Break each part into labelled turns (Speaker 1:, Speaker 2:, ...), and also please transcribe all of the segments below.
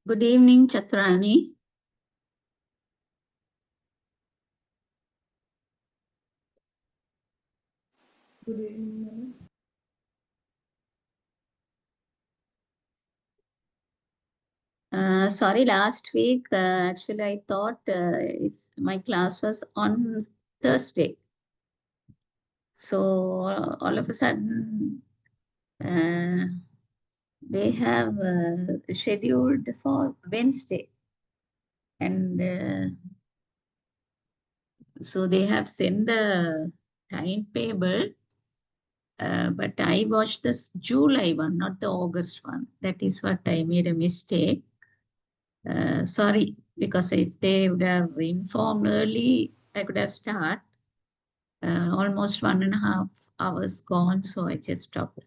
Speaker 1: Good evening, Chatrani.
Speaker 2: Good evening, madam.
Speaker 1: Sorry, last week, actually, I thought my class was on Thursday. So all of a sudden, uh, they have scheduled for Wednesday. And so they have sent the timetable, but I watched this July one, not the August one. That is what I made a mistake. Sorry, because if they would have informed early, I could have started. Almost 1.5 hours gone, so I just stopped.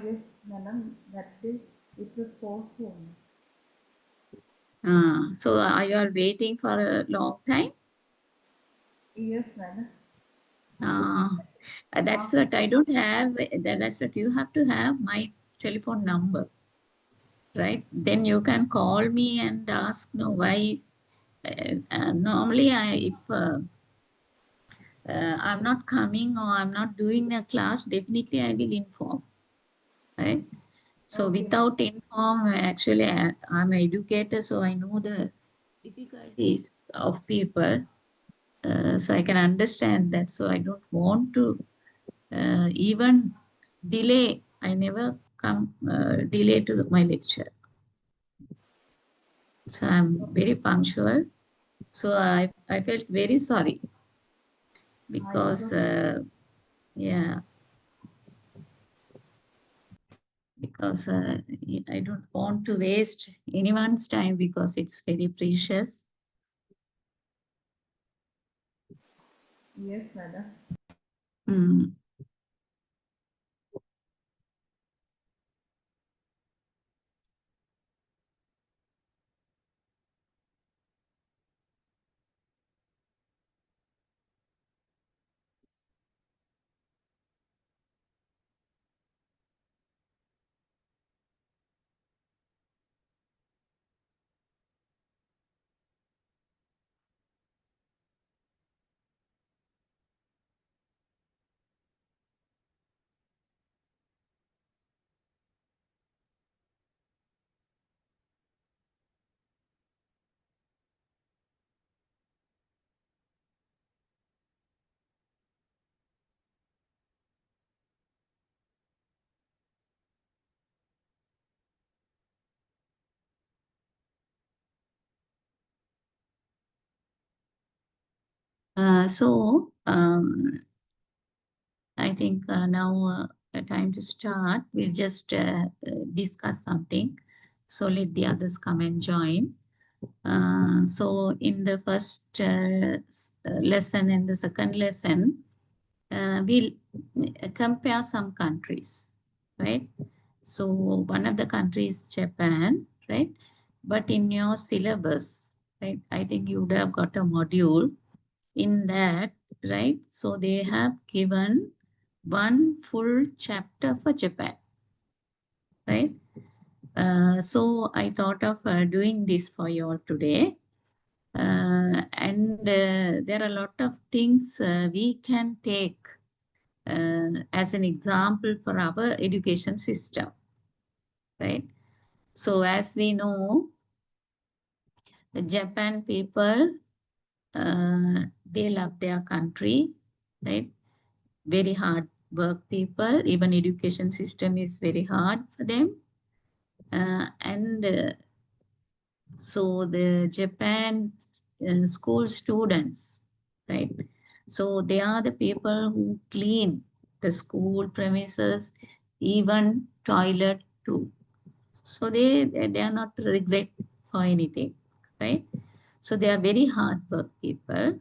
Speaker 2: Yes, madam. That is, it was postponed.
Speaker 1: So are you all waiting for a long time?
Speaker 2: Yes, madam.
Speaker 1: Uh, that's what I don't have. That's what you have to have my telephone number, right? Then you can call me and ask, no, why. Normally, if I'm not coming or I'm not doing a class, definitely I will inform, right? So
Speaker 2: Okay.
Speaker 1: without inform, actually, I'm an educator, so I know the difficulties of people. So I can understand that. So I don't want to even delay. I never come delay to my lecture. So I'm very punctual. So I felt very sorry
Speaker 2: It's
Speaker 1: because,
Speaker 2: okay.
Speaker 1: yeah, because I don't want to waste anyone's time because it's very precious.
Speaker 2: Yes, madam.
Speaker 1: Mm. I think now time to start. We'll just discuss something. So let the others come and join. So in the first lesson and the second lesson, we'll compare some countries, right? So one of the countries, Japan, right? But in your syllabus, right? I think you would have got a module in that, right? So they have given one full chapter for Japan, right? So I thought of doing this for you all today. And there are a lot of things we can take as an example for our education system, right? So as we know, the Japan people, they love their country, right? Very hard work people. Even education system is very hard for them. And so the Japan school students, right? So they are the people who clean the school premises, even toilet too. So they are not regret for anything, right? So they are very hard work people.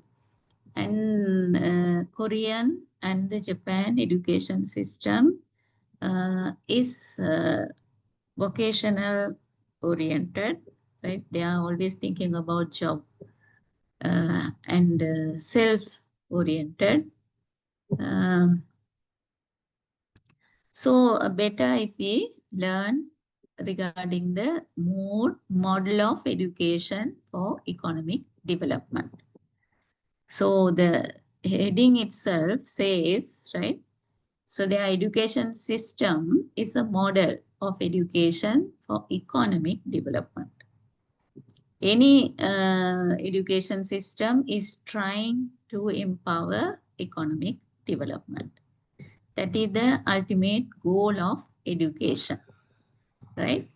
Speaker 1: And Korean and the Japan education system is vocational oriented, right? They are always thinking about job and self oriented. Um, so better if we learn regarding the model of education for economic development. So the heading itself says, right? So their education system is a model of education for economic development. Any education system is trying to empower economic development. That is the ultimate goal of education, right?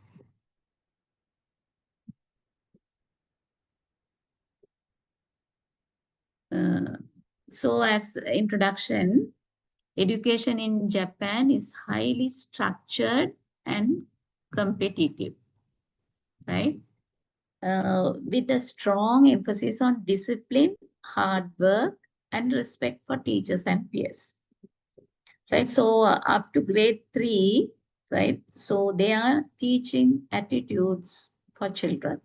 Speaker 1: So as introduction, education in Japan is highly structured and competitive, right? With a strong emphasis on discipline, hard work, and respect for teachers and peers, right? So up to grade 3, right? So they are teaching attitudes for children.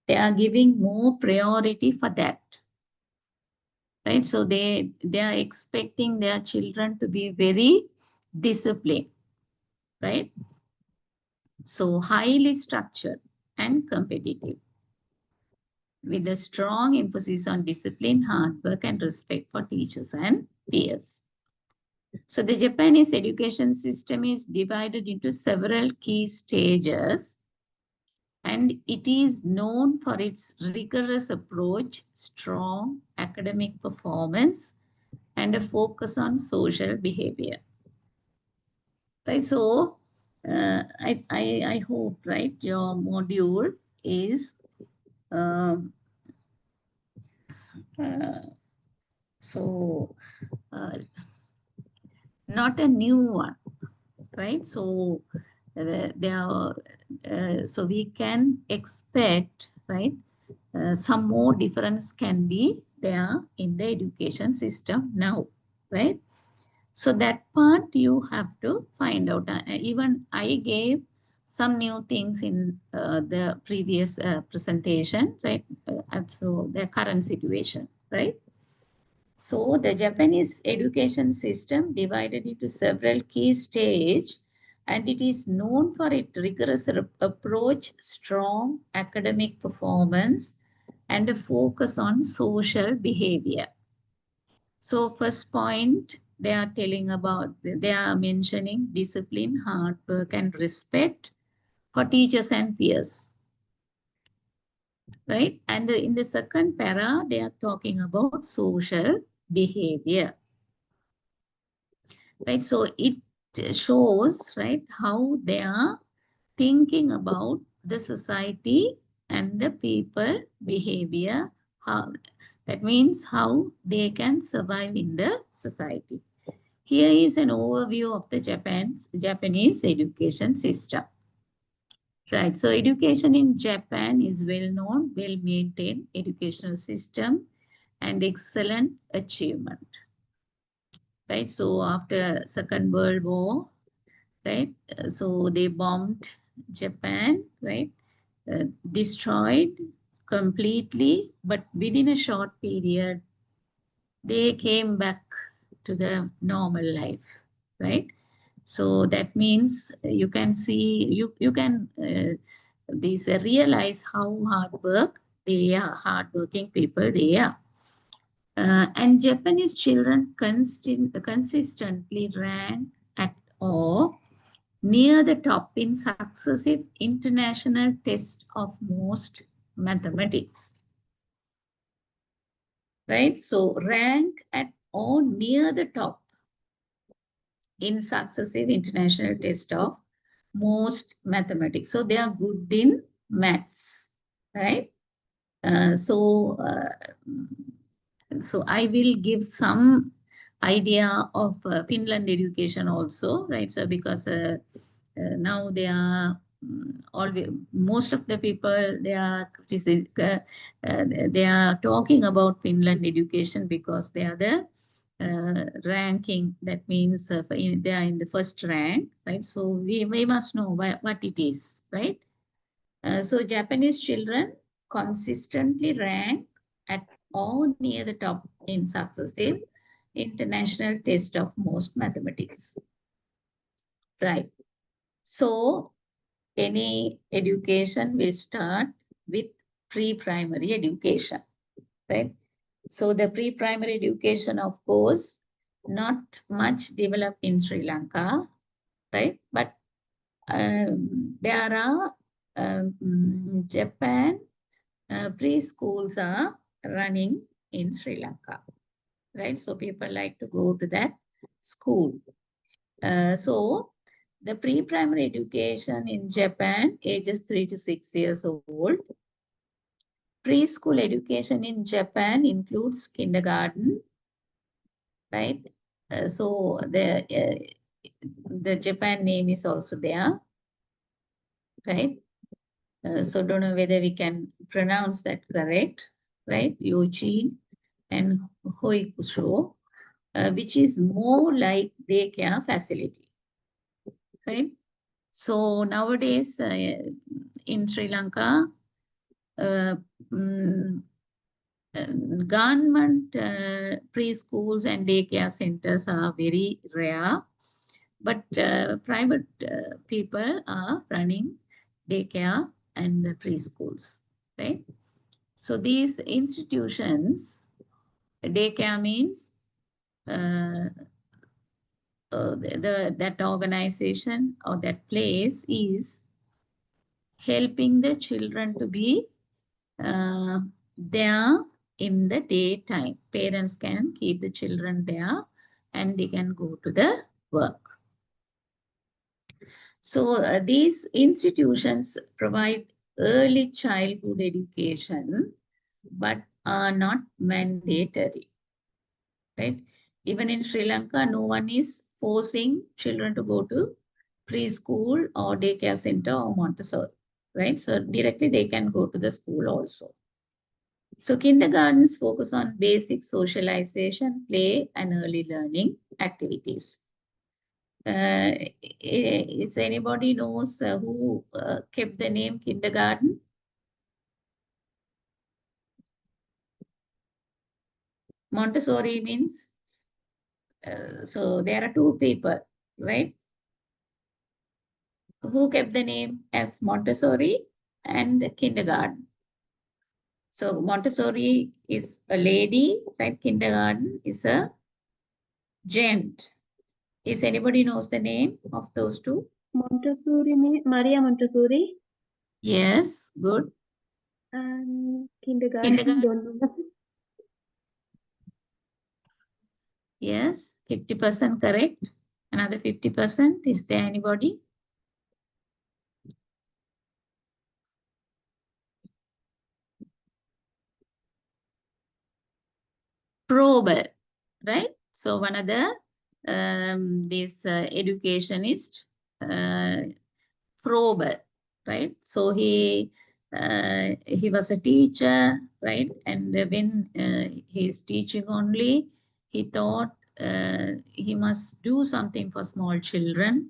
Speaker 1: They are giving more priority for that, right? So they are expecting their children to be very disciplined, right? So highly structured and competitive with a strong emphasis on discipline, hard work, and respect for teachers and peers. So the Japanese education system is divided into several key stages, and it is known for its rigorous approach, strong academic performance, and a focus on social behavior. Right. So I hope, right, your module is um, uh, so uh, not a new one, right? So there are, so we can expect, right, some more difference can be there in the education system now, right? So that part you have to find out. Even I gave some new things in the previous presentation, right? And so the current situation, right? So the Japanese education system divided into several key stages, and it is known for its rigorous approach, strong academic performance, and a focus on social behavior. So first point, they are telling about, they are mentioning discipline, hard work, and respect for teachers and peers, right? And in the second para, they are talking about social behavior, right? So it shows, right, how they are thinking about the society and the people behavior, how that means how they can survive in the society. Here is an overview of the Japanese education system. Right, so education in Japan is well-known, well-maintained educational system and excellent achievement. Right, so after Second World War, right, so they bombed Japan, right, destroyed completely, but within a short period, they came back to the normal life, right? So that means you can see, you can realize how hardworking people they are. And Japanese children consistently rank at or near the top in successive international tests of most mathematics, right? So rank at or near the top in successive international test of most mathematics. So they are good in maths, right? So I will give some idea of Finland education also, right? So because now they are always, most of the people they are talking about Finland education because they are the ranking. That means they are in the first rank, right? So we must know what it is, right? So Japanese children consistently rank at or near the top in successive international test of most mathematics. Right. So any education will start with pre-primary education, right? So the pre-primary education, of course, not much developed in Sri Lanka, right? But there are Japan preschools are running in Sri Lanka, right? So people like to go to that school. So the pre-primary education in Japan, ages 3 to 6 years old. Preschool education in Japan includes kindergarten, right? So the Japan name is also there, right? So don't know whether we can pronounce that correct, right? Yoji and Hoikusho, which is more like daycare facility, right? So nowadays in Sri Lanka, uh, mm, government preschools and daycare centers are very rare, but private people are running daycare and preschools, right? So these institutions, daycare means that organization or that place is helping the children to be there in the daytime. Parents can keep the children there and they can go to the work. So these institutions provide early childhood education, but are not mandatory, right? Even in Sri Lanka, no one is forcing children to go to preschool or daycare center or Montessori, right? So directly they can go to the school also. So kindergartens focus on basic socialization, play, and early learning activities. Is anybody knows who kept the name kindergarten? Montessori means, so there are two people, right? Who kept the name as Montessori and kindergarten. So Montessori is a lady, right? Kindergarten is a gent. Is anybody knows the name of those two?
Speaker 3: Montessori means Maria Montessori.
Speaker 1: Yes, good.
Speaker 3: And kindergarten,
Speaker 1: Kindergarten.
Speaker 3: don't know.
Speaker 1: Yes, 50% correct. Another 50%. Is there anybody? Prober, right? So one of the this educationist, Frober, right? So he was a teacher, right? And when he's teaching only, he thought he must do something for small children.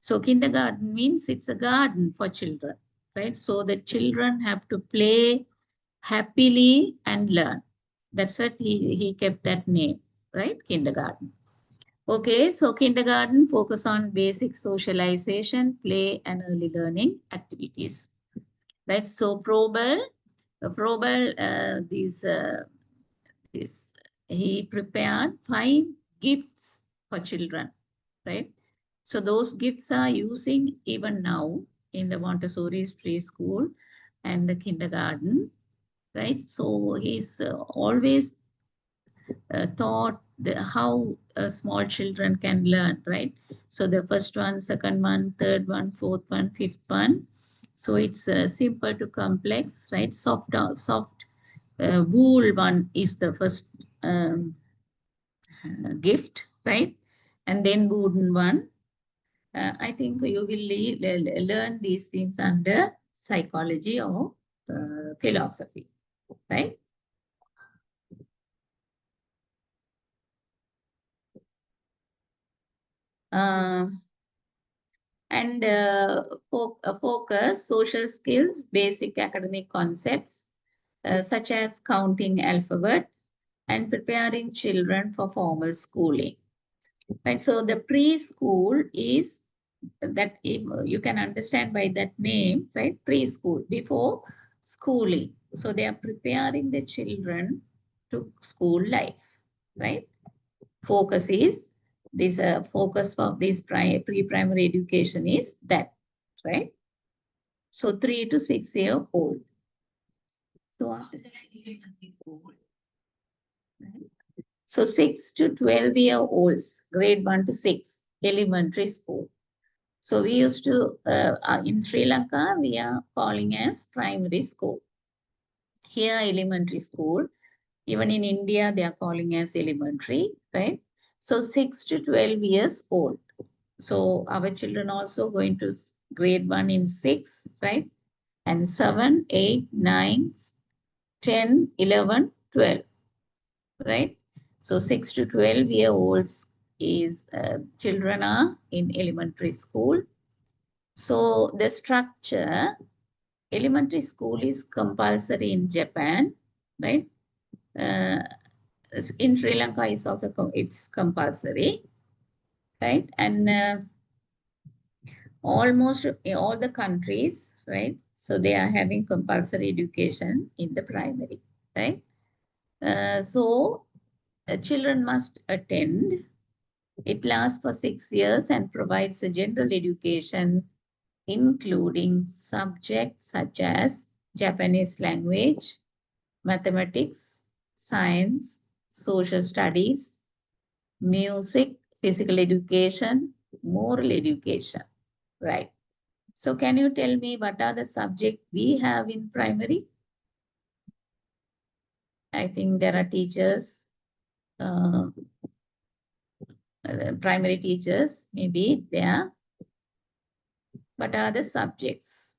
Speaker 1: So kindergarten means it's a garden for children, right? So the children have to play happily and learn. That's what he kept that name, right? Kindergarten. Okay, so kindergarten focus on basic socialization, play, and early learning activities, right? So Probel, this he prepared 5 gifts for children, right? So those gifts are using even now in the Montessori's preschool and the kindergarten, right? So he's always taught how small children can learn, right? So the first one, second one, third one, fourth one, fifth one. So it's simple to complex, right? Soft wool one is the first gift, right? And then wooden one. I think you will learn these things under psychology or philosophy, right? And focus social skills, basic academic concepts such as counting alphabet and preparing children for formal schooling. Right, so the preschool is that you can understand by that name, right? Preschool, before schooling. So they are preparing the children to school life, right? Focus is this focus of this pre-primary education is that, right? So 3 to 6 year old. So after that, elementary school, right? So 6 to 12 year olds, grade 1 to 6, elementary school. So we used to, in Sri Lanka, we are calling as primary school. Here, elementary school. Even in India, they are calling as elementary, right? So 6 to 12 years old. So our children also going to grade 1 in 6, right? And 7, 8, 9, 10, 11, 12, right? So 6 to 12 year olds is children are in elementary school. So the structure, elementary school is compulsory in Japan, right? Uh, in Sri Lanka is also it's compulsory, right? And almost all the countries, right? So they are having compulsory education in the primary, right? So children must attend. It lasts for 6 years and provides a general education, including subjects such as Japanese language, mathematics, science, social studies, music, physical education, moral education, right? So can you tell me what are the subjects we have in primary? I think there are teachers, uh, primary teachers, maybe there. What are the subjects?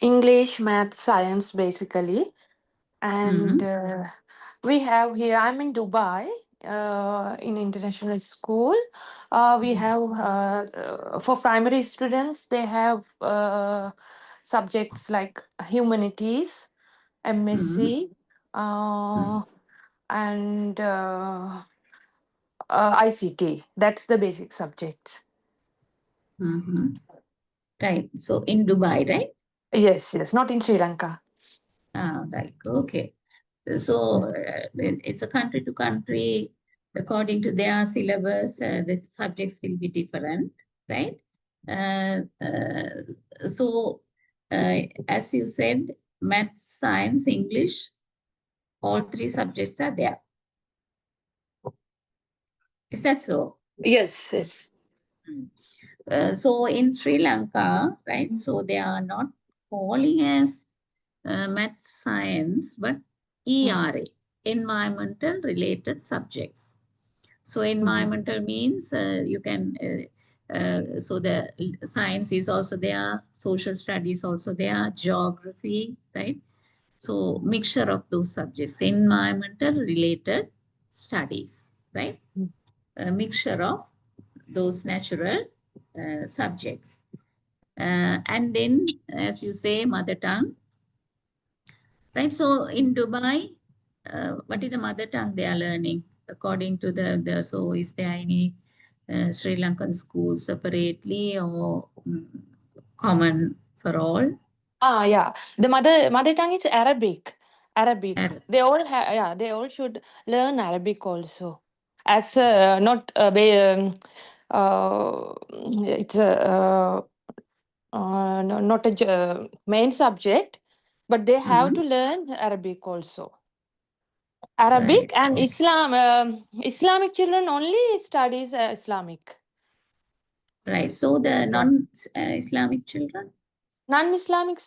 Speaker 4: English, math, science, basically. And
Speaker 1: Mm-hmm.
Speaker 4: we have here, I'm in Dubai, in international school. We have, for primary students, they have subjects like humanities,
Speaker 1: Mm-hmm.
Speaker 4: MSc, uh, and ICT. That's the basic subjects.
Speaker 1: Mm-hmm. Right. So in Dubai, right?
Speaker 4: Yes, yes, not in Sri Lanka.
Speaker 1: Ah, right. Okay. So it's a country to country, according to their syllabus, the subjects will be different, right? Uh, so, as you said, math, science, English, all three subjects are there. Is that so?
Speaker 4: Yes, yes.
Speaker 1: So in Sri Lanka, right? So they are not calling as math, science, but ERA, environmental related subjects. So
Speaker 4: Mhm.
Speaker 1: environmental means you can, so the science is also there, social studies also there, geography, right? So mixture of those subjects, environmental related studies, right? A mixture of those natural subjects. And then, as you say, mother tongue, right? So in Dubai, what is the mother tongue they are learning according to so is there any Sri Lankan school separately or common for all?
Speaker 4: Yeah. The mother tongue is Arabic. Arabic.
Speaker 1: Arab.
Speaker 4: They all have, yeah, they all should learn Arabic also. As not it's a not a main subject, but they have to
Speaker 1: Mhm.
Speaker 4: learn Arabic also. Arabic
Speaker 1: Right.
Speaker 4: and
Speaker 1: Okay.
Speaker 4: Islam. Islamic children only studies Islamic.
Speaker 1: Right. So the non-Islamic children?
Speaker 4: Non-Islamic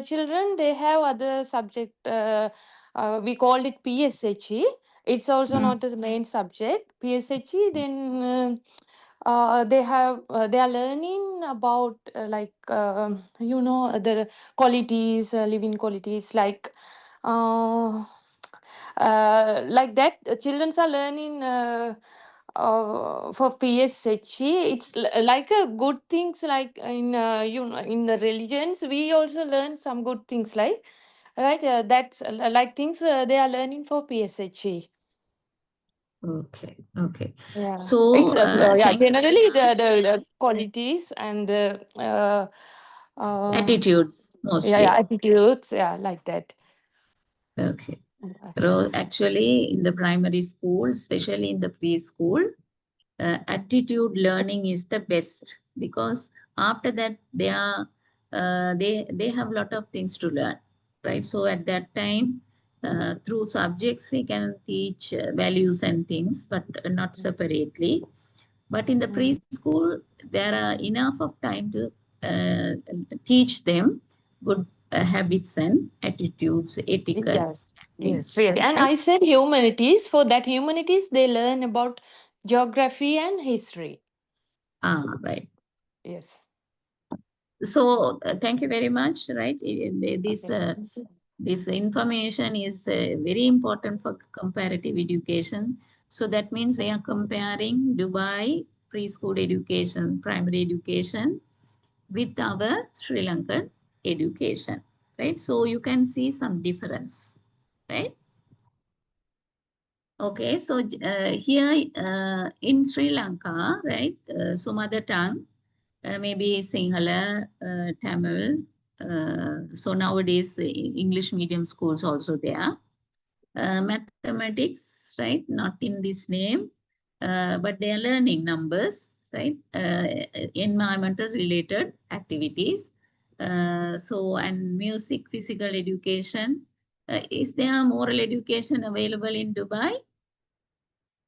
Speaker 4: children, they have other subject. We called it PSHE. It's also
Speaker 1: Mm.
Speaker 4: not the main subject. PSHE. Then they are learning about the qualities, living qualities uh, like that. Children are learning. For PSHE, it's like a good things like in in the religions we also learn some good things like right that's like things they are learning for PSHE.
Speaker 1: Okay, okay.
Speaker 4: Yeah.
Speaker 1: So,
Speaker 4: It's yeah,
Speaker 1: thank you very
Speaker 4: generally
Speaker 1: much.
Speaker 4: the qualities and the
Speaker 1: Attitudes,
Speaker 4: yeah,
Speaker 1: mostly.
Speaker 4: attitudes, yeah, like that.
Speaker 1: Okay.
Speaker 4: Okay.
Speaker 1: So, actually, in the primary school, especially in the preschool, attitude learning is the best, because after that they have a lot of things to learn, right? So at that time, through subjects we can teach values and things, but not separately. But in the
Speaker 4: Mm.
Speaker 1: preschool, there are enough of time to uh, teach them good habits and attitudes, etiquettes,
Speaker 4: Yes, yes,
Speaker 1: things,
Speaker 4: really. And
Speaker 1: right?
Speaker 4: I said humanities. For that humanities, they learn about geography and history.
Speaker 1: Right.
Speaker 4: Yes.
Speaker 1: So thank you very much, right?
Speaker 4: Okay.
Speaker 1: This information is very important for comparative education. So that means we are comparing Dubai preschool education, primary education with our Sri Lankan education, right? So you can see some difference, right? Okay, so here in Sri Lanka, right? So mother tongue, maybe Sinhala, Tamil. So nowadays, English medium schools also there. Mathematics, right? Not in this name, but they are learning numbers, right? Environmental related activities. So, and music, physical education. Is there moral education available in Dubai?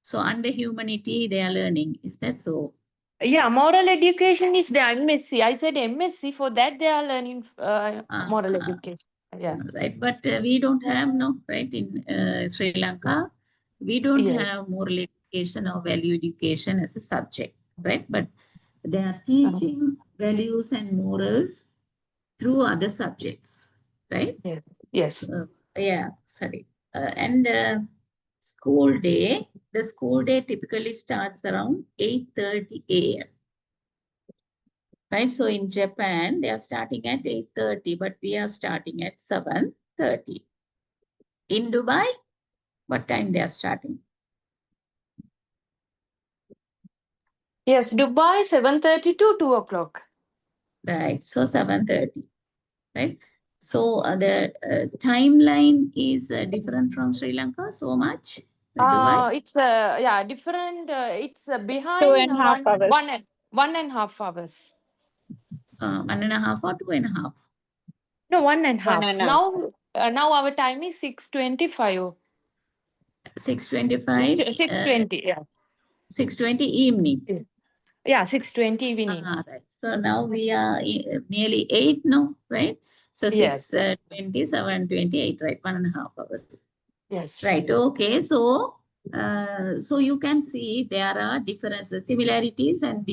Speaker 1: So under humanity, they are learning. Is that so?
Speaker 4: Yeah, moral education is the MSc. I said MSc. For that, they are learning moral
Speaker 1: Uh,
Speaker 4: education. Yeah.
Speaker 1: right, but we don't have, no, right, in Sri Lanka, we don't
Speaker 4: Yes.
Speaker 1: have moral education or value education as a subject, right? But they are
Speaker 4: Uh,
Speaker 1: teaching values and morals through other subjects, right?
Speaker 4: yes. Yes.
Speaker 1: Yeah, sorry. And school day, the school day typically starts around 8:30 a.m. Right? So in Japan, they are starting at 8:30, but we are starting at 7:30. In Dubai, what time they are starting?
Speaker 4: Yes. Dubai 7:30 to 2 o'clock.
Speaker 1: Right. So 7:30. Right. So the timeline is different from Sri Lanka so much. Dubai,
Speaker 4: It's yeah, different. It's
Speaker 3: Two
Speaker 4: behind
Speaker 3: and a half hours.
Speaker 4: 1.5 hours.
Speaker 1: 1.5 or 2.5.
Speaker 4: No, one and a
Speaker 3: One
Speaker 4: half.
Speaker 3: and a half.
Speaker 4: Now our time is 6:25.
Speaker 1: 6:25.
Speaker 4: 6:20. Yeah.
Speaker 1: 6:20 evening.
Speaker 4: Yeah. Yeah, 6:20 evening.
Speaker 1: Right. So now we are nearly 8 no, right? So
Speaker 4: Yes.
Speaker 1: 6:20, 7:28, right? 1.5 hours.
Speaker 4: Yes.
Speaker 1: Right. Okay. So, so you can see there are differences, similarities, and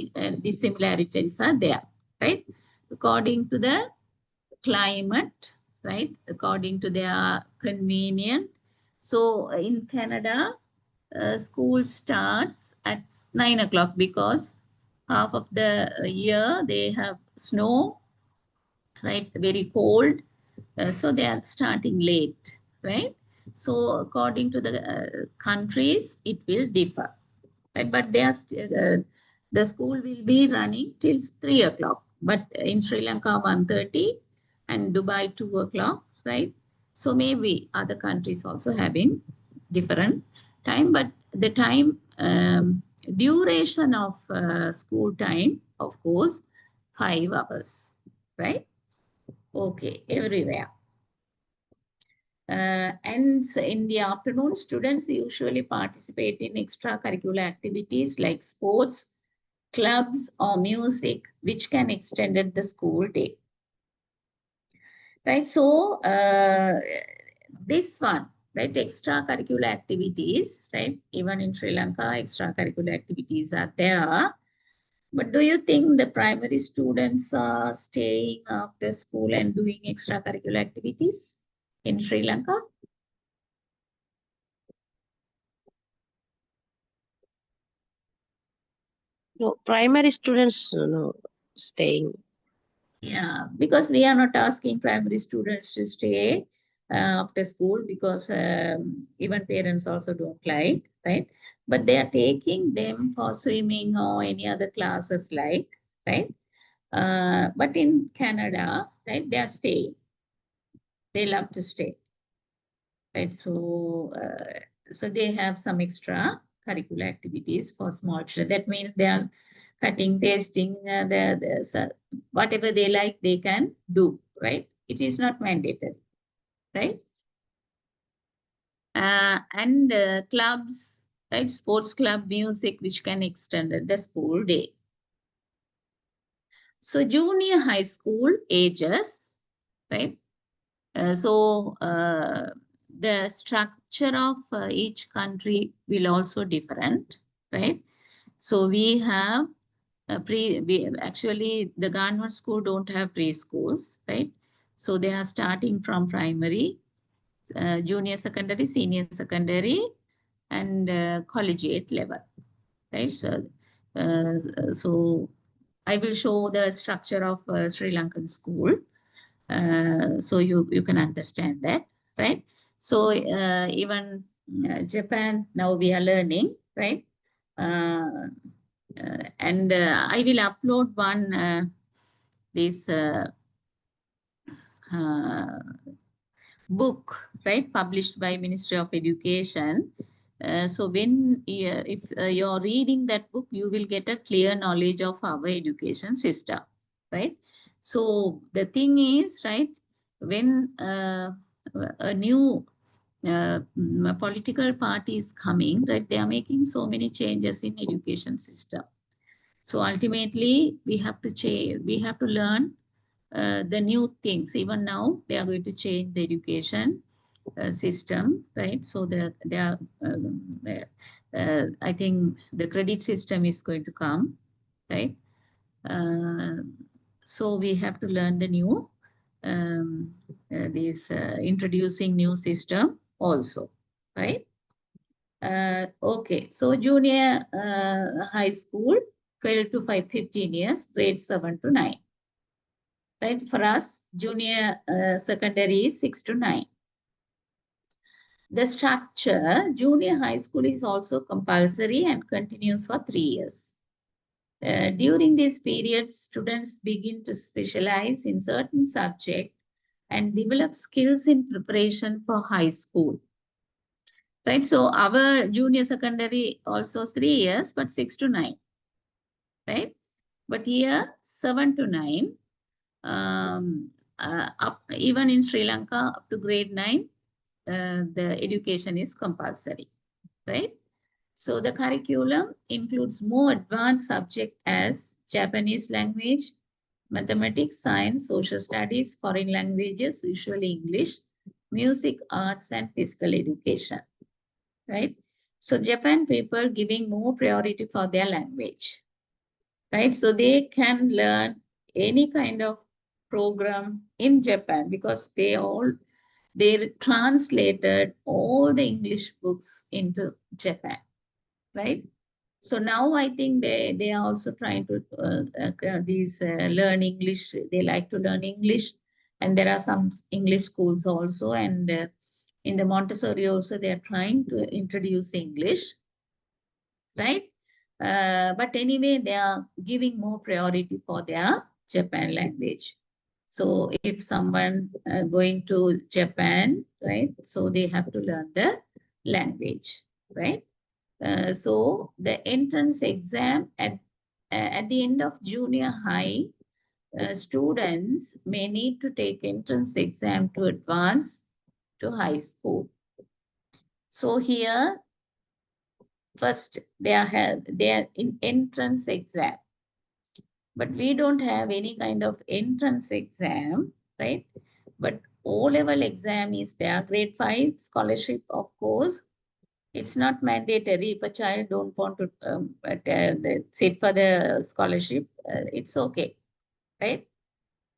Speaker 1: dissimilarities are there, right? According to the climate, right? According to their convenience. So in Canada, school starts at 9 o'clock because half of the year they have snow, right? Very cold. So they are starting late, right? So according to the countries, it will differ, right? But they are the school will be running till 3 o'clock. But in Sri Lanka, 1:30, and Dubai 2 o'clock, right? So maybe other countries also having different time, but the time duration of school time, of course, 5 hours, right? Okay, everywhere. And so in the afternoon, students usually participate in extracurricular activities like sports, clubs, or music, which can extend the school day. Right, so this one, right, extracurricular activities, right, even in Sri Lanka, extracurricular activities are there. But do you think the primary students are staying after school and doing extracurricular activities in Sri Lanka?
Speaker 5: No, primary students, no, staying.
Speaker 1: Yeah, because we are not asking primary students to stay after school, because even parents also don't like, right? but they are taking them for swimming or any other classes like, right? But in Canada, right, they are staying. They love to stay, right? So, so they have some extra curricular activities for small children. That means they are cutting, pasting, whatever they like, they can do, right? It is not mandatory, right? And clubs, right? Sports club, music, which can extend the school day. So junior high school ages, right? The structure of each country will also different, right? So we have actually the government school don't have preschools, right? So they are starting from primary, junior secondary, senior secondary, and collegiate level, right? So I will show the structure of Sri Lankan school, so you can understand that, right? So even Japan, now we are learning, right? And I will upload one this uh, book, right, published by Ministry of Education. So when if you're reading that book, you will get a clear knowledge of our education system, right? So the thing is, right, when a new political party is coming, right, they are making so many changes in education system. So ultimately, we have to change. We have to learn the new things. Even now, they are going to change the education system, right? So I think the credit system is going to come, right? So we have to learn the new, introducing new system also, right? Okay, so junior high school, 12 to 15 years, grade 7 to 9. Right, for us, junior secondary is 6 to 9. The structure, junior high school is also compulsory and continues for 3 years. During this period, students begin to specialize in certain subjects and develop skills in preparation for high school. Right, so our junior secondary also 3 years, but 6 to 9. Right, but here 7 to 9. Even in Sri Lanka, up to grade 9, the education is compulsory, right? So the curriculum includes more advanced subjects as Japanese language, mathematics, science, social studies, foreign languages, usually English, music, arts, and physical education, right? So Japan people giving more priority for their language, right? So they can learn any kind of program in Japan because they translated all the English books into Japan, right? So now I think they are also trying to learn English. They like to learn English, and there are some English schools also, and in the Montessori also they are trying to introduce English, right? But anyway, they are giving more priority for their Japan language. So if someone going to Japan, right, so they have to learn the language, right? So the entrance exam at the end of junior high, students may need to take entrance exam to advance to high school. So here, first they are in entrance exam, but we don't have any kind of entrance exam, right? But O-level exam is there. Grade 5 scholarship, of course, it's not mandatory. If a child don't want to sit for the scholarship, it's okay, right?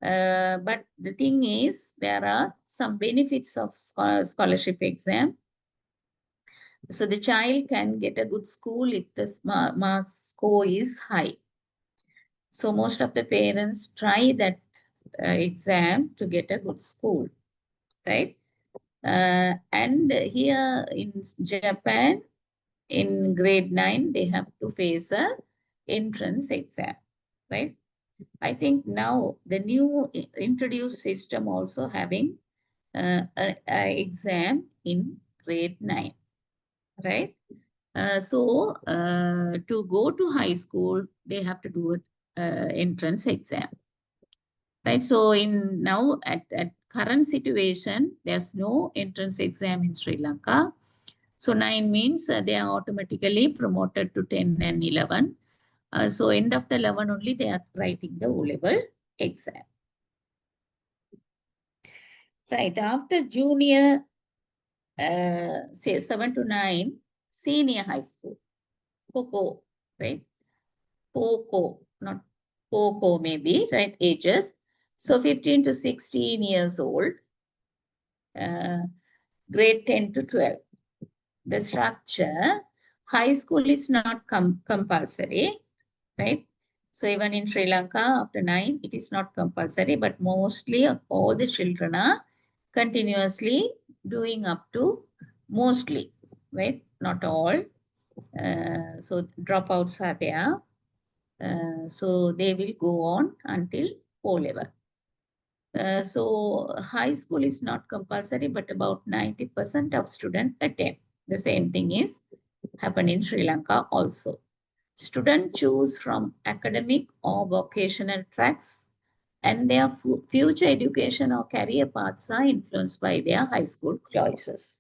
Speaker 1: But the thing is, there are some benefits of scholarship exam. So the child can get a good school if the mark score is high. So most of the parents try that exam to get a good school, right? And here in Japan, in grade 9, they have to face a entrance exam, right? I think now the new introduced system also having a exam in grade 9, right? To go to high school, they have to do an entrance exam, right? So in now at current situation, there's no entrance exam in Sri Lanka. So 9 means they are automatically promoted to 10 and 11. So end of the 11 only they are writing the O-level exam. Right, after junior, say 7 to 9, senior high school, POCO, right? POCO, not POCO maybe, right, ages. So 15 to 16 years old, grade 10 to 12. The structure, high school is not compulsory, right? So even in Sri Lanka, after 9, it is not compulsory, but mostly all the children are continuously doing up to mostly, right? Not all. So dropouts are there. So they will go on until O-level. So high school is not compulsory, but about 90% of students attend. The same thing is happen in Sri Lanka also. Students choose from academic or vocational tracks, and their future education or career paths are influenced by their high school choices.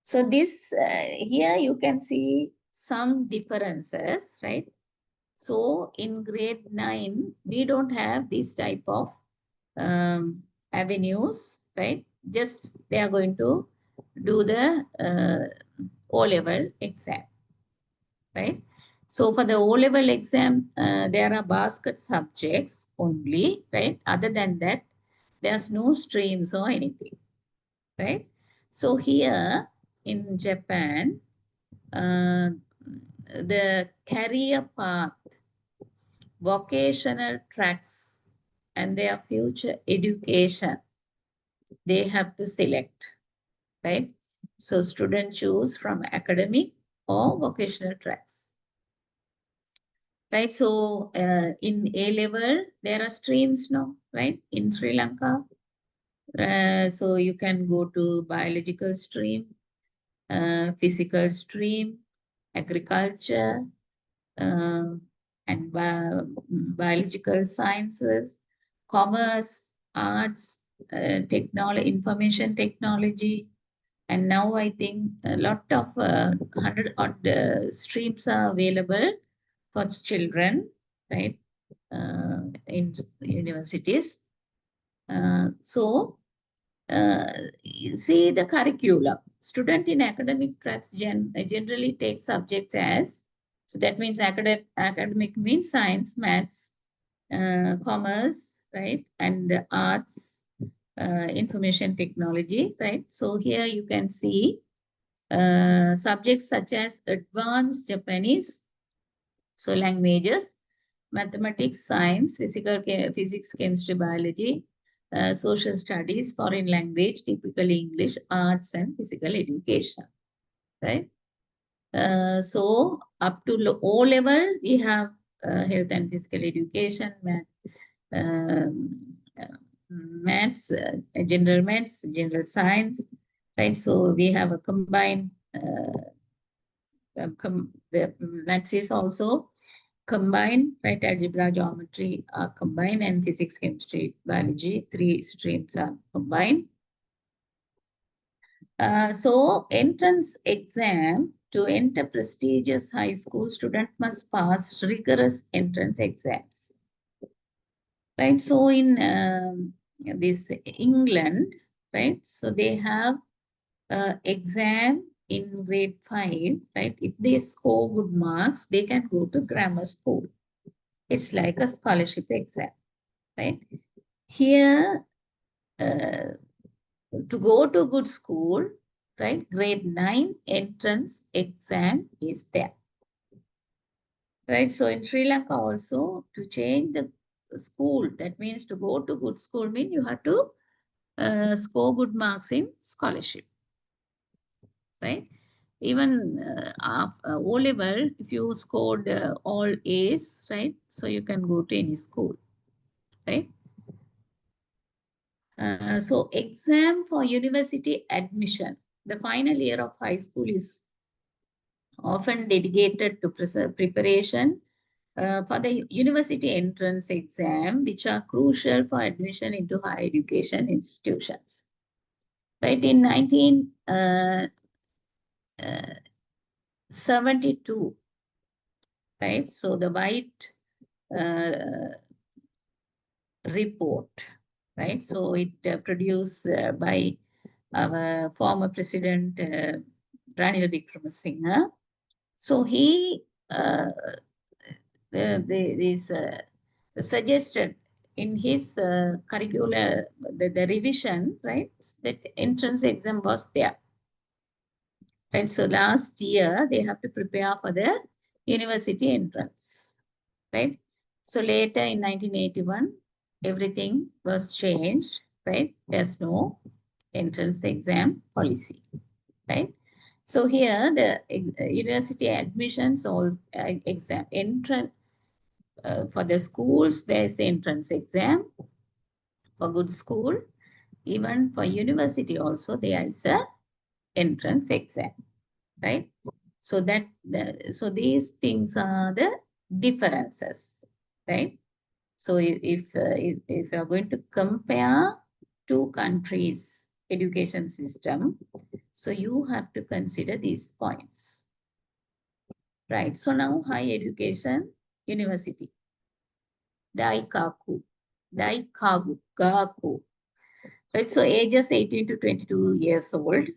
Speaker 1: So this here you can see some differences, right? So in grade 9, we don't have this type of avenues, right? Just they are going to do the O-level exam, right? So for the O-level exam, there are basket subjects only, right? Other than that, there's no streams or anything, right? So here in Japan, the career path, vocational tracks, and their future education, they have to select, right? So students choose from academic or vocational tracks, right? So in A-level, there are streams now, right? In Sri Lanka. So you can go to biological stream, physical stream, agriculture, and biological sciences, commerce, arts, technology, information technology. And now I think a lot of 100 odd streams are available for children, right, in universities. See the curriculum. Student in academic tracks generally take subjects as, so that means academic means science, maths, commerce, right, and arts, information technology, right? So here you can see subjects such as advanced Japanese, so languages, mathematics, science, physics, chemistry, biology, social studies, foreign language, typically English, arts, and physical education, right? So up to O level, we have health and physical education, maths, general maths, general science, right? So we have a combined, the maths is also combined, right? Algebra, geometry are combined, and physics, chemistry, biology, 3 streams are combined. So entrance exam, to enter prestigious high school, student must pass rigorous entrance exams, right? So in this England, right? So they have exam in grade 5, right? If they score good marks, they can go to grammar school. It's like a scholarship exam, right? Here, to go to good school, right? Grade 9 entrance exam is there, right? So in Sri Lanka also, to change the school, that means to go to good school means you have to score good marks in scholarship, right? Even O-level, if you scored all A's, right? So you can go to any school, right? So exam for university admission. The final year of high school is often dedicated to preparation for the university entrance exam, which are crucial for admission into higher education institutions. Right, in 1972, right? So the White report, right? So it produced by our former president, Ranil Wickremesinghe. So he suggested in his curricular, the revision, right, that entrance exam was there. Right, so last year they have to prepare for the university entrance, right? So later in 1981, everything was changed, right? There's no entrance exam policy, right? So here the university admissions all exam entrance for the schools, there's the entrance exam for good school. Even for university also there is a entrance exam, right? So that so these things are the differences, right? So if you are going to compare two countries' education system, so you have to consider these points, right? So now higher education, university, Daikaku, Gaku, right? So ages 18 to 22 years old.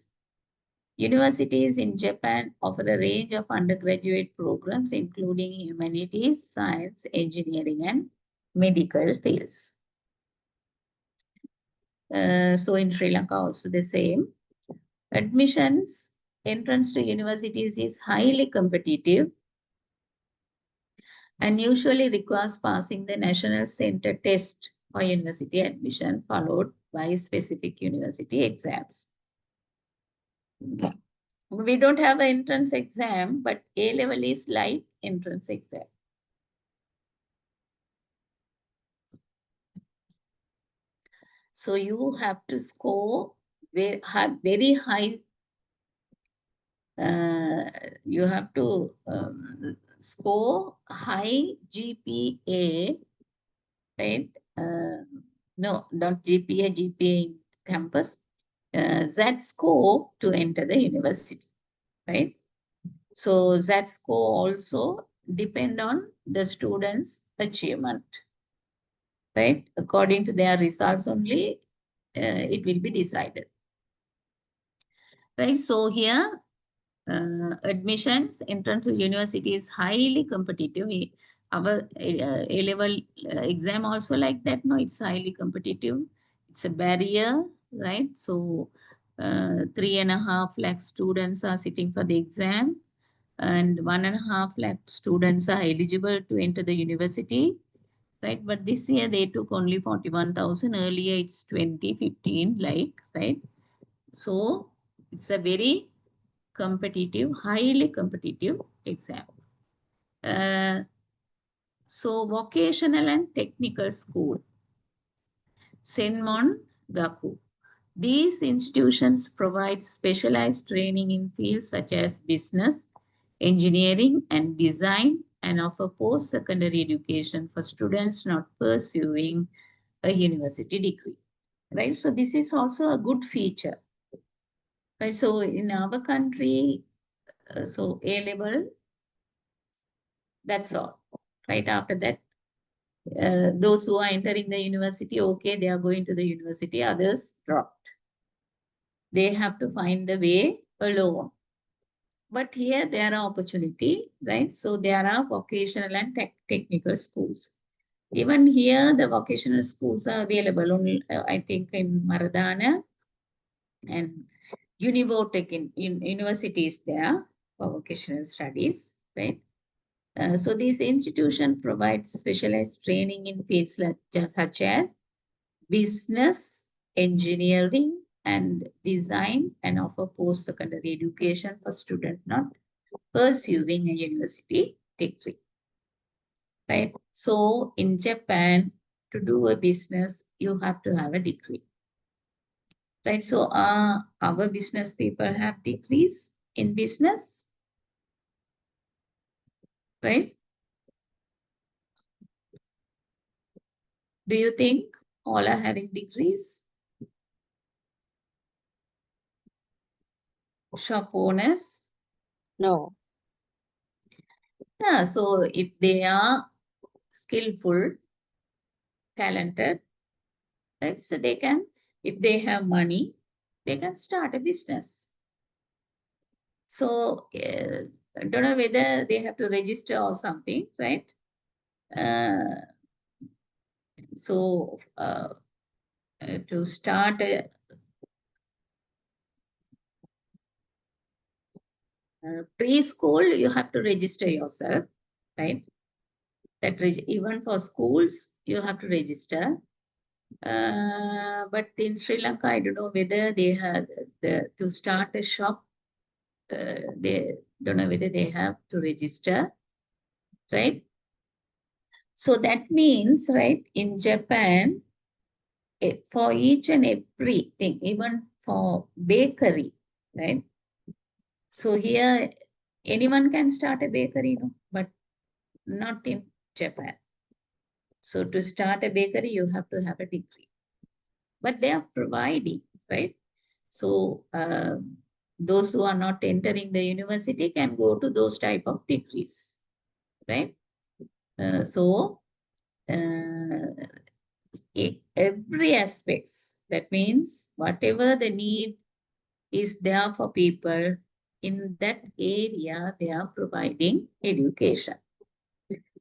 Speaker 1: Universities in Japan offer a range of undergraduate programs, including humanities, science, engineering, and medical fields. So in Sri Lanka also the same. Admissions, entrance to universities is highly competitive and usually requires passing the National Center test for university admission, followed by specific university exams. We don't have an entrance exam, but A-level is like entrance exam. So you have to score very high. You have to score high GPA, right? No, not GPA, GPA in campus. Z score to enter the university, right? So Z score also depend on the students' achievement, right? According to their results only, it will be decided. Right, so here admissions, entrance to university is highly competitive. Our A-level exam also like that. No, it's highly competitive. It's a barrier, right? So 3.5 lakh students are sitting for the exam, and 1.5 lakh students are eligible to enter the university, right? But this year they took only 41,000. Earlier it's 2015, like, right? So it's a very competitive, highly competitive exam. So vocational and technical school, Senmon Gaku. These institutions provide specialized training in fields such as business, engineering, and design, and offer post-secondary education for students not pursuing a university degree. Right, so this is also a good feature. Right, so in our country, so A-level, that's all. Right after that, those who are entering the university, okay, they are going to the university, others dropped. They have to find the way alone. But here there are opportunity, right? So there are vocational and technical schools. Even here, the vocational schools are available only, I think, in Maradana and Univotech in universities there for vocational studies, right? So this institution provides specialized training in fields such as business, engineering, and design and offer post-secondary education for students not pursuing a university degree. Right? So in Japan, to do a business, you have to have a degree. Right? So our business people have degrees in business. Right? Do you think all are having degrees? Shop owners?
Speaker 5: No.
Speaker 1: Yeah, so if they are skillful, talented, right? So they can, if they have money, they can start a business. So I don't know whether they have to register or something, right? So to start a preschool, you have to register yourself, right? That even for schools, you have to register. But in Sri Lanka, I don't know whether they have to start a shop. They don't know whether they have to register, right? So that means, right, in Japan, for each and everything, even for bakery, right? So here, anyone can start a bakery, no? But not in Japan. So to start a bakery, you have to have a degree. But they are providing, right? So those who are not entering the university can go to those type of degrees, right? So every aspects, that means whatever the need is there for people in that area, they are providing education.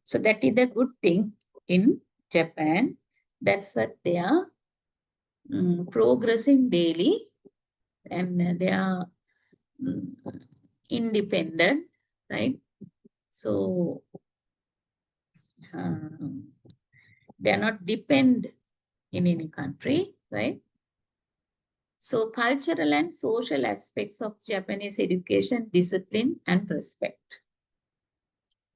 Speaker 1: So that is the good thing in Japan. That's what they are progressing daily, and they are independent, right? So they are not depend in any country, right? So cultural and social aspects of Japanese education, discipline and respect.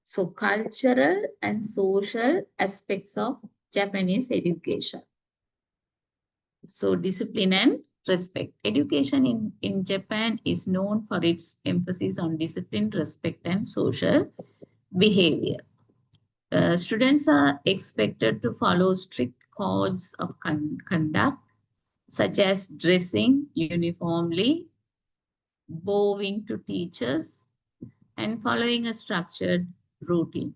Speaker 1: So cultural and social aspects of Japanese education. So discipline and respect. Education in Japan is known for its emphasis on discipline, respect, and social behavior. Students are expected to follow strict codes of conduct, such as dressing uniformly, bowing to teachers, and following a structured routine.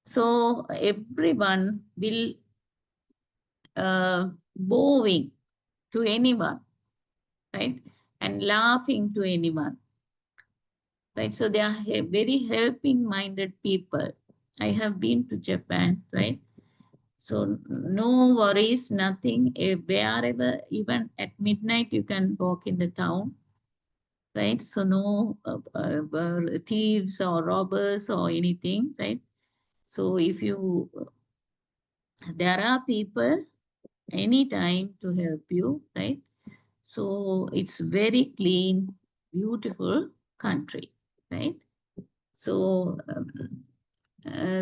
Speaker 1: So everyone will bowing to anyone, right? And laughing to anyone, right? So they are very helping-minded people. I have been to Japan, right? So no worries, nothing. Wherever, even at midnight, you can walk in the town, right? So no thieves or robbers or anything, right? So if you, there are people anytime to help you, right? So it's very clean, beautiful country, right? So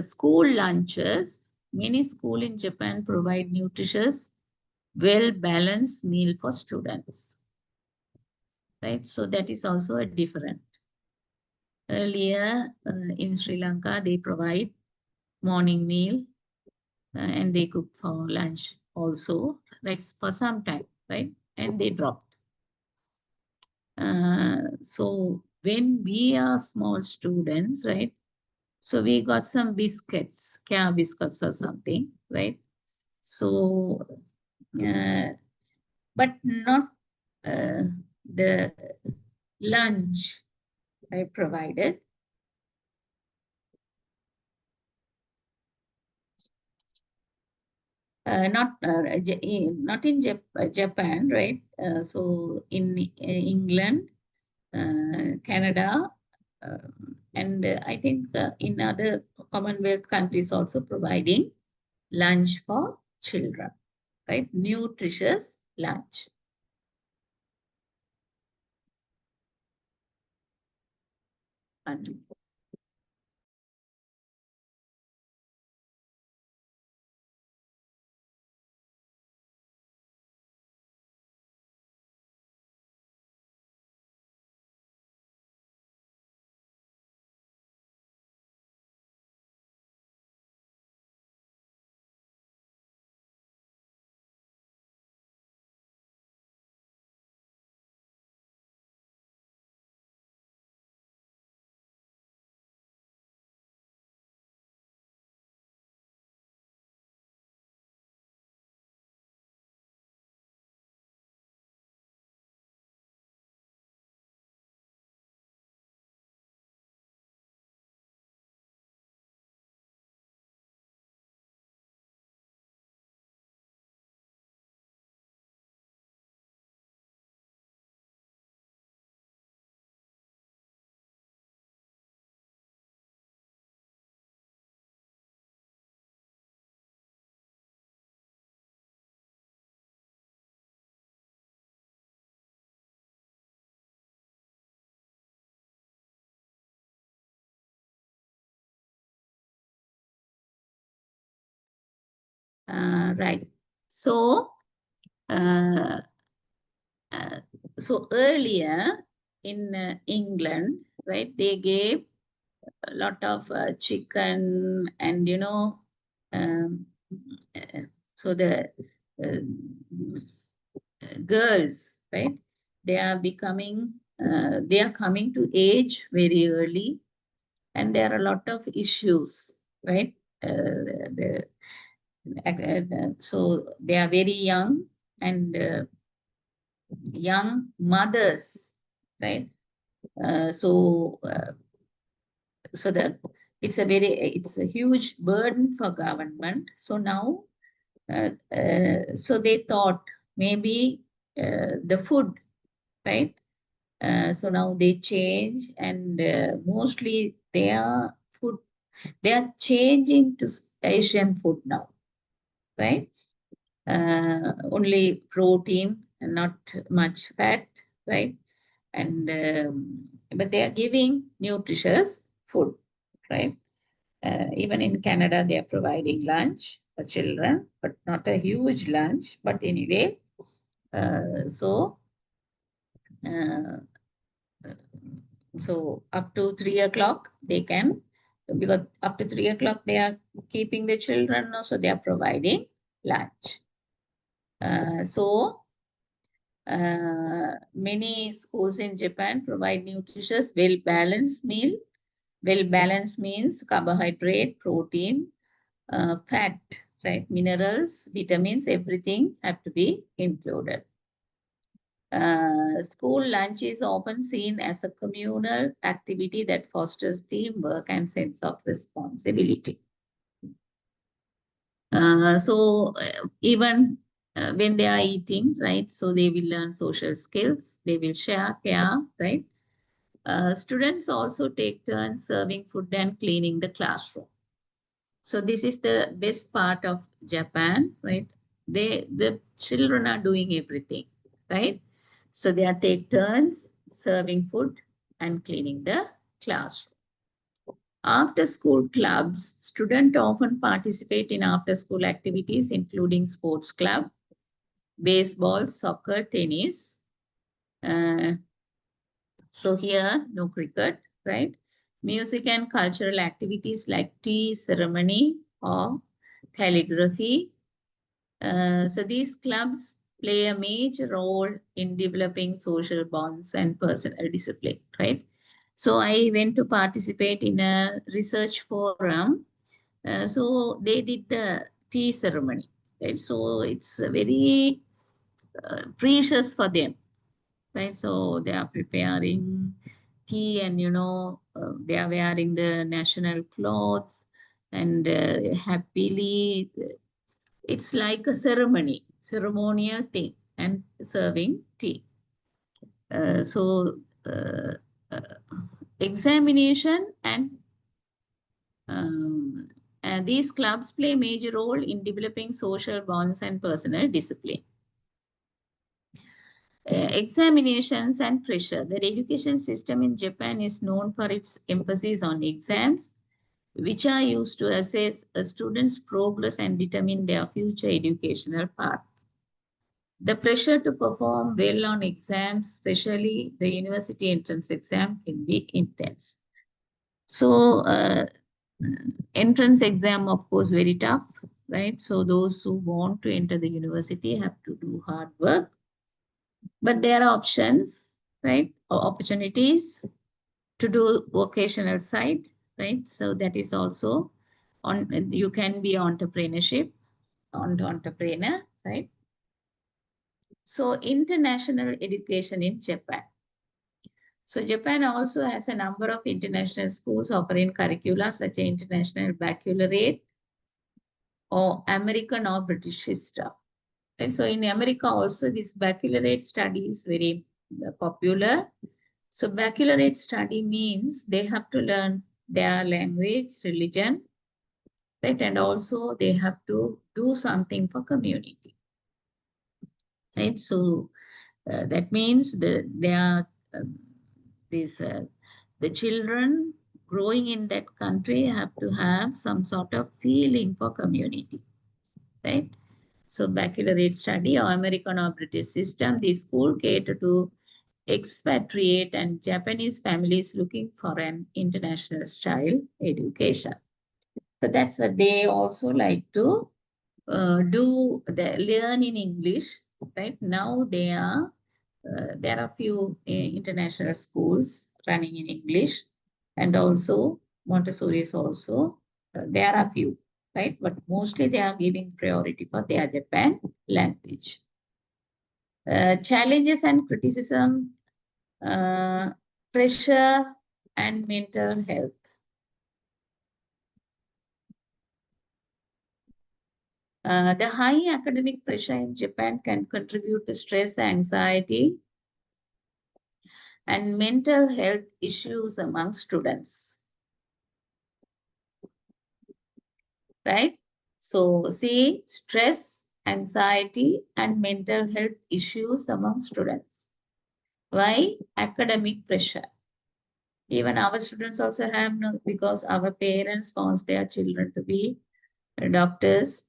Speaker 1: school lunches, many schools in Japan provide nutritious, well-balanced meal for students, right? So that is also a different. Earlier in Sri Lanka, they provide morning meal and they cook for lunch also, right? For some time, right? And they dropped. So when we are small students, right? So we got some biscuits, care biscuits or something, right? So, but not the lunch I provided. Not in Japan, right? So in England, Canada, and I think in other Commonwealth countries also providing lunch for children, right? Nutritious lunch. Wonderful. Right. So, uh, so earlier in England, right, they gave a lot of chicken and, um, uh, so the girls, right, they are they are coming to age very early, and there are a lot of issues, right? So they are very young, and young mothers, right? So that it's a huge burden for government. So now, so they thought maybe the food, right? So now they change, and mostly their food, they are changing to Asian food now, right? Only protein and not much fat, right? And but they are giving nutritious food, right? Even in Canada, they are providing lunch for children, but not a huge lunch. But anyway, so uh, so up to 3 o'clock they can, because up to 3 o'clock they are keeping the children, so they are providing lunch. So many schools in Japan provide nutritious, well-balanced meal. Well-balanced means carbohydrate, protein, fat, right? Minerals, vitamins, everything have to be included. School lunch is often seen as a communal activity that fosters teamwork and sense of responsibility. So even when they are eating, right? So they will learn social skills, they will share, care, right? Students also take turns serving food and cleaning the classroom. So this is the best part of Japan, right? The children are doing everything, right? So they are take turns serving food and cleaning the classroom. After school clubs, students often participate in after school activities, including sports club, baseball, soccer, tennis. So here, no cricket, right? Music and cultural activities like tea ceremony or calligraphy. So these clubs play a major role in developing social bonds and personal discipline, right? So I went to participate in a research forum. So they did the tea ceremony, right? So it's very precious for them, right? So they are preparing tea, and they are wearing the national clothes, and happily, it's like a ceremonial thing, and serving tea. So uh, uh, examination um, and these clubs play a major role in developing social bonds and personal discipline. Examinations and pressure. The education system in Japan is known for its emphasis on exams, which are used to assess a student's progress and determine their future educational path. The pressure to perform well on exams, especially the university entrance exam, can be intense. So, entrance exam, of course, very tough, right? So those who want to enter the university have to do hard work. But there are options, right? Or opportunities to do vocational side, right? So that is also on, you can be entrepreneurship, entrepreneur, right? So international education in Japan. So Japan also has a number of international schools offering curricula such as international baccalaureate or American or British system. And so in America also this baccalaureate study is very popular. So baccalaureate study means they have to learn their language, religion, right? And also they have to do something for community, right? So that means the children growing in that country have to have some sort of feeling for community, right? So baccalaureate study or American or British system, the school cater to expatriate and Japanese families looking for an international style education. So that's what they also like to learn in English, right? Now there are few international schools running in English, and also Montessori is also there are few, right? But mostly they are giving priority for their Japan language. Challenges and criticism, pressure and mental health. The high academic pressure in Japan can contribute to stress, anxiety, and mental health issues among students, right? So see, stress, anxiety, and mental health issues among students. Why? Academic pressure. Even our students also have, because our parents want their children to be doctors,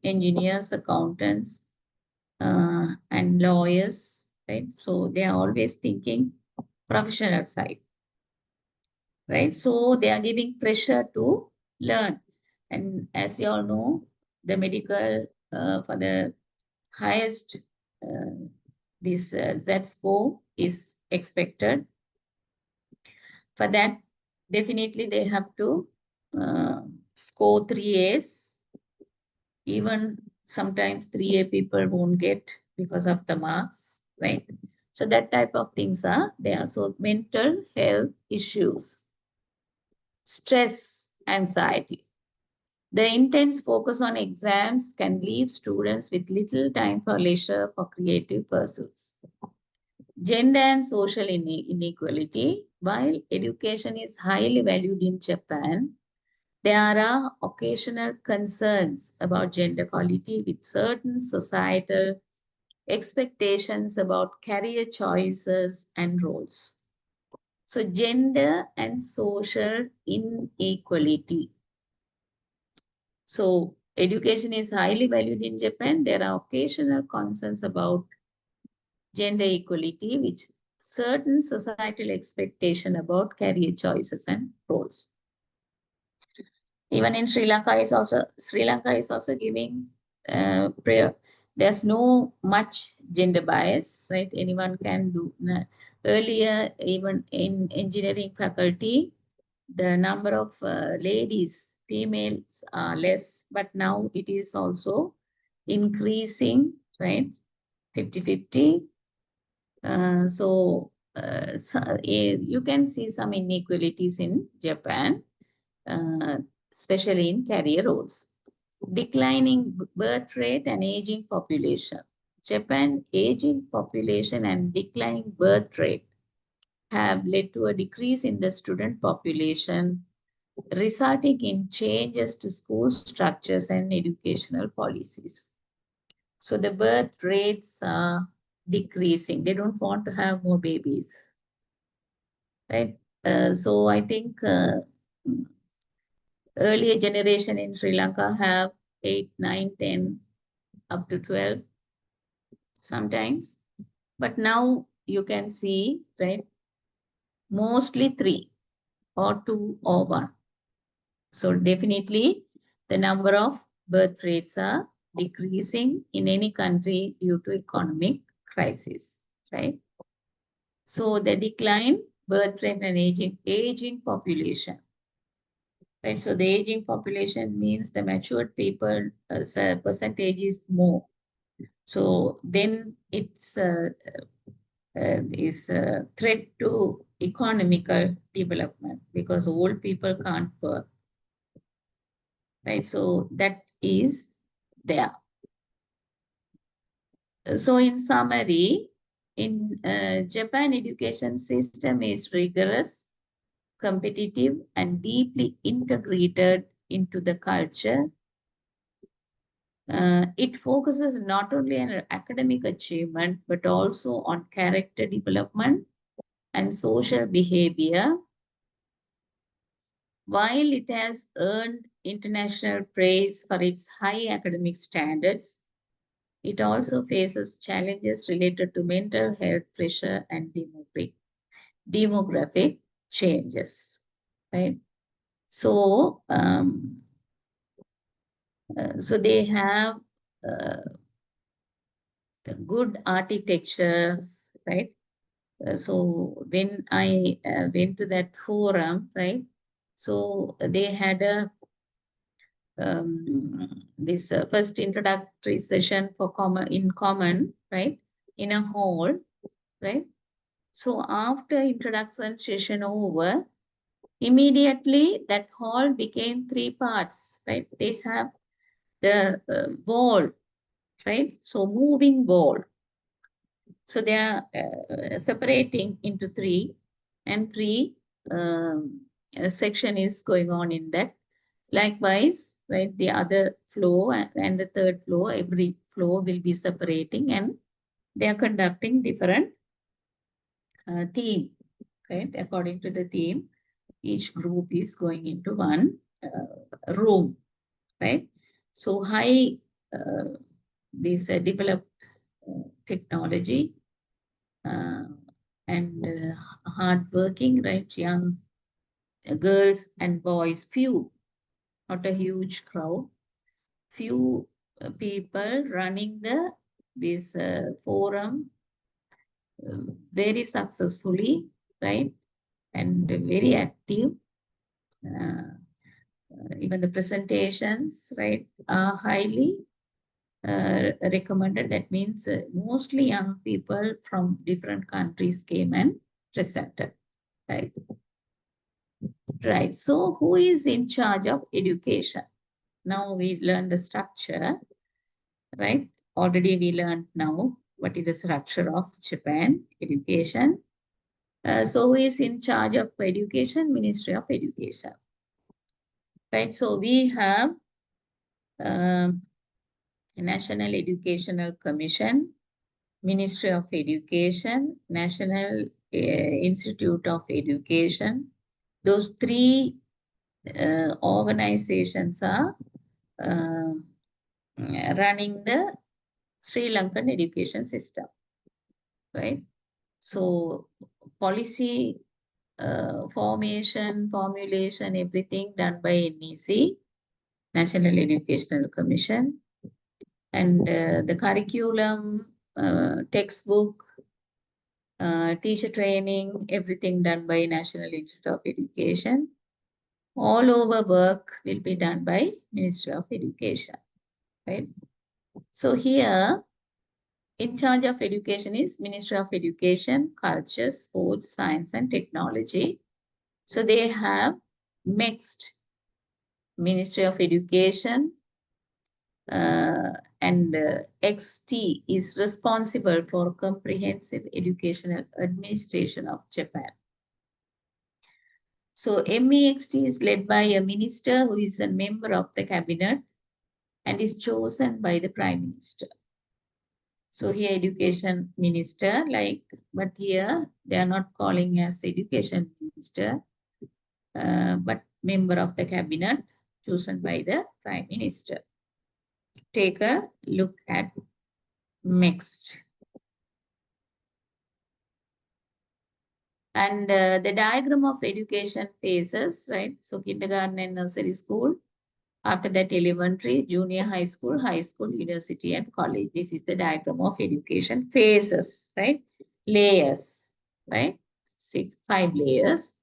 Speaker 1: engineers, accountants, and lawyers, right? So they are always thinking professional side, right? So they are giving pressure to learn. And as you all know, the medical, for the highest, this Z score is expected. For that, definitely they have to score 3As. Even sometimes 3A people won't get because of the marks, right? So that type of things are there. So mental health issues, stress, anxiety. The intense focus on exams can leave students with little time for leisure for creative pursuits. Gender and social inequality. While education is highly valued in Japan, there are occasional concerns about gender equality with certain societal expectations about career choices and roles. So gender and social inequality. So education is highly valued in Japan. There are occasional concerns about gender equality, which certain societal expectation about career choices and roles. Even in Sri Lanka is also giving prayer. There's no much gender bias, right? Anyone can do. Earlier, even in engineering faculty, the number of ladies, females are less, but now it is also increasing, right? 50-50. You can see some inequalities in Japan, especially in career roles. Declining birth rate and aging population. Japan aging population and declining birth rate have led to a decrease in the student population, resulting in changes to school structures and educational policies. So the birth rates are decreasing. They don't want to have more babies, right? So I think earlier generation in Sri Lanka have 8, 9, 10, up to 12 sometimes. But now you can see, right, mostly 3 or 2 or 1. So definitely the number of birth rates are decreasing in any country due to economic crisis, right? So the decline, birth rate and aging population, right? So the aging population means the matured people percentage is more. So then it's is a threat to economical development because old people can't work, right? So that is there. So in summary, in Japan education system is rigorous, competitive, and deeply integrated into the culture. It focuses not only on academic achievement, but also on character development and social behavior. While it has earned international praise for its high academic standards, it also faces challenges related to mental health pressure and demographic changes, right? So, so they have good architectures, right? So when I went to that forum, right? So they had a this first introductory session for common, right? In a hall, right? So after introduction session over, immediately that hall became 3 parts, right? They have the wall, right? So moving wall. So they are separating into 3 and 3 section is going on in that. Likewise, right, the other floor and the third floor, every floor will be separating and they are conducting different theme, right? According to the theme, each group is going into one room, right? So high, this developed technology and hardworking, right? Young girls and boys, few, not a huge crowd, few people running this forum very successfully, right? And very active. Even the presentations, right, are highly recommended. That means mostly young people from different countries came and presented, right? Right. So who is in charge of education? Now we learn the structure, right? Already we learned now what is the structure of Japan education. So who is in charge of education? Ministry of Education, right? So we have National Educational Commission, Ministry of Education, National Institute of Education. Those 3 organizations are running the Sri Lankan education system, right? So policy formulation, everything done by NEC, National Educational Commission, and the curriculum, textbook, teacher training, everything done by National Institute of Education. All over work will be done by Ministry of Education, right? So here, in charge of education is Ministry of Education, Culture, Sports, Science and Technology. So they have mixed Ministry of Education and XT is responsible for comprehensive educational administration of Japan. So MEXT is led by a minister who is a member of the cabinet and is chosen by the Prime Minister. So here education minister, but here they are not calling as education minister, but member of the cabinet chosen by the prime minister. Take a look at next. And the diagram of education phases, right? So kindergarten and nursery school. After that, elementary, junior high school, university, and college. This is the diagram of education phases, right? Layers, right? 5 layers.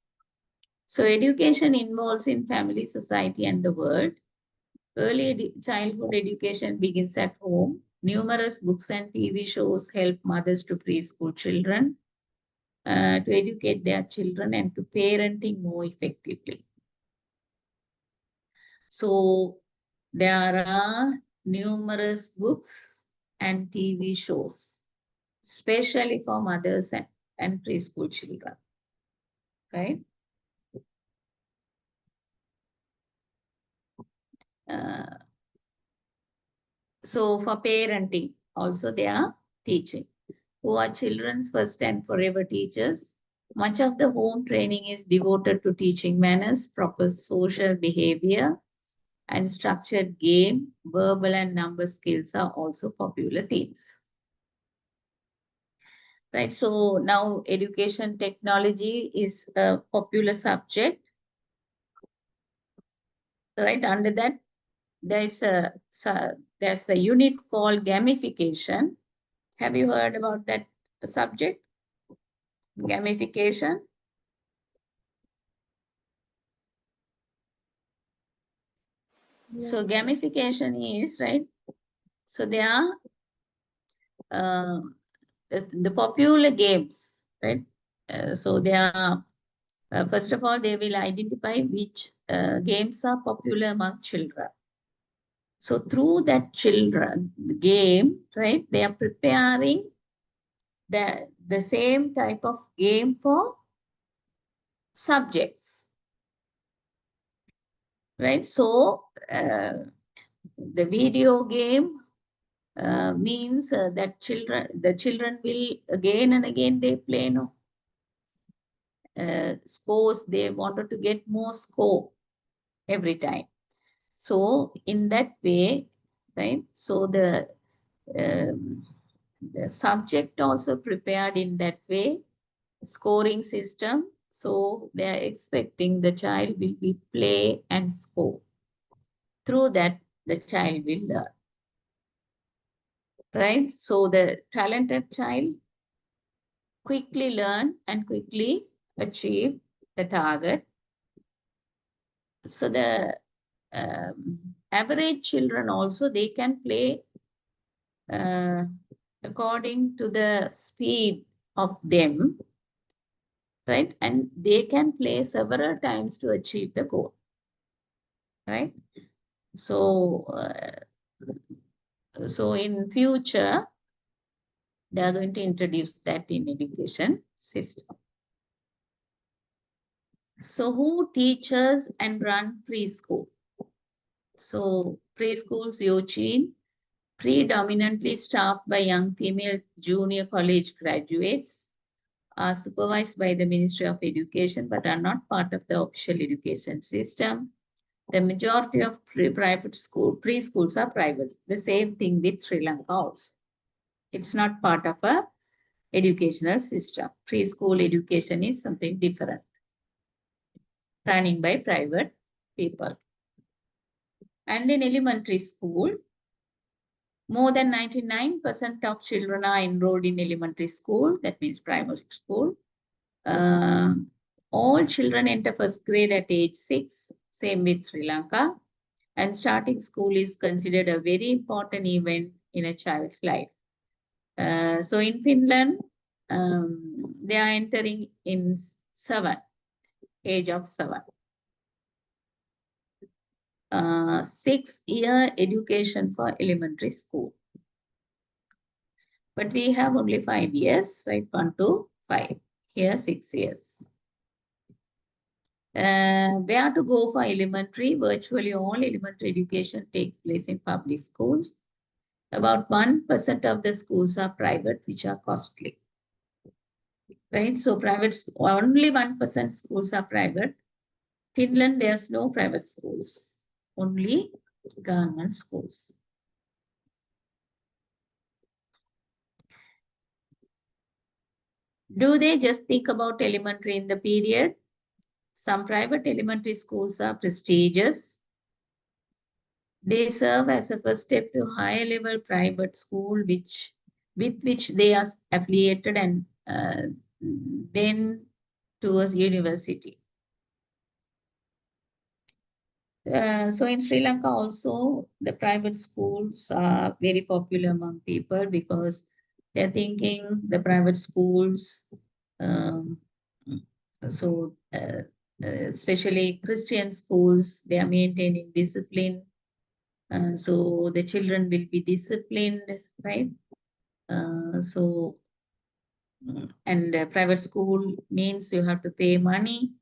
Speaker 1: So education involves in family, society, and the world. Early childhood education begins at home. Numerous books and TV shows help mothers to preschool children to educate their children and to parenting more effectively. So there are numerous books and TV shows, especially for mothers and preschool children, right? So for parenting, also they are teaching. Who are children's first and forever teachers? Much of the home training is devoted to teaching manners, proper social behavior, and structured game. Verbal and number skills are also popular themes. Right, so now education technology is a popular subject. Right, under that, there's a unit called gamification. Have you heard about that subject? Gamification. So gamification is, right, so they are the popular games, right? So they are, first of all, they will identify which games are popular among children. So through that game, right, they are preparing the same type of game for subjects, right? So the video game means that the children will again and again they play, no, scores. They wanted to get more score every time. So in that way, right? So the subject also prepared in that way, scoring system. So they are expecting the child will be play and score. Through that, the child will learn. Right? So the talented child quickly learn and quickly achieve the target. So the average children also, they can play according to the speed of them, right? And they can play several times to achieve the goal, right? So, so in future, they are going to introduce that in education system. So who teaches and run preschool? So preschools, Yochin, predominantly staffed by young female junior college graduates, are supervised by the Ministry of Education but are not part of the official education system. The majority of private preschools are private. The same thing with Sri Lanka also. It's not part of a educational system. Preschool education is something different, running by private people. And in elementary school, more than 99% of children are enrolled in elementary school. That means primary school. All children enter first grade at age 6, same with Sri Lanka. And starting school is considered a very important event in a child's life. So in Finland, they are entering in 7, age of 7. 6-year education for elementary school. But we have only 5 years, right? 1 to 5. Here, 6 years. Where to go for elementary? Virtually all elementary education takes place in public schools. About 1% of the schools are private, which are costly. Right? So private, only 1% schools are private. Finland, there's no private schools, only government schools. Do they just think about elementary in the period? Some private elementary schools are prestigious. They serve as a first step to higher level private school with which they are affiliated, and then towards university. So in Sri Lanka also, the private schools are very popular among people because they're thinking the private schools, especially Christian schools, they are maintaining discipline. So the children will be disciplined, right? And private school means you have to pay money.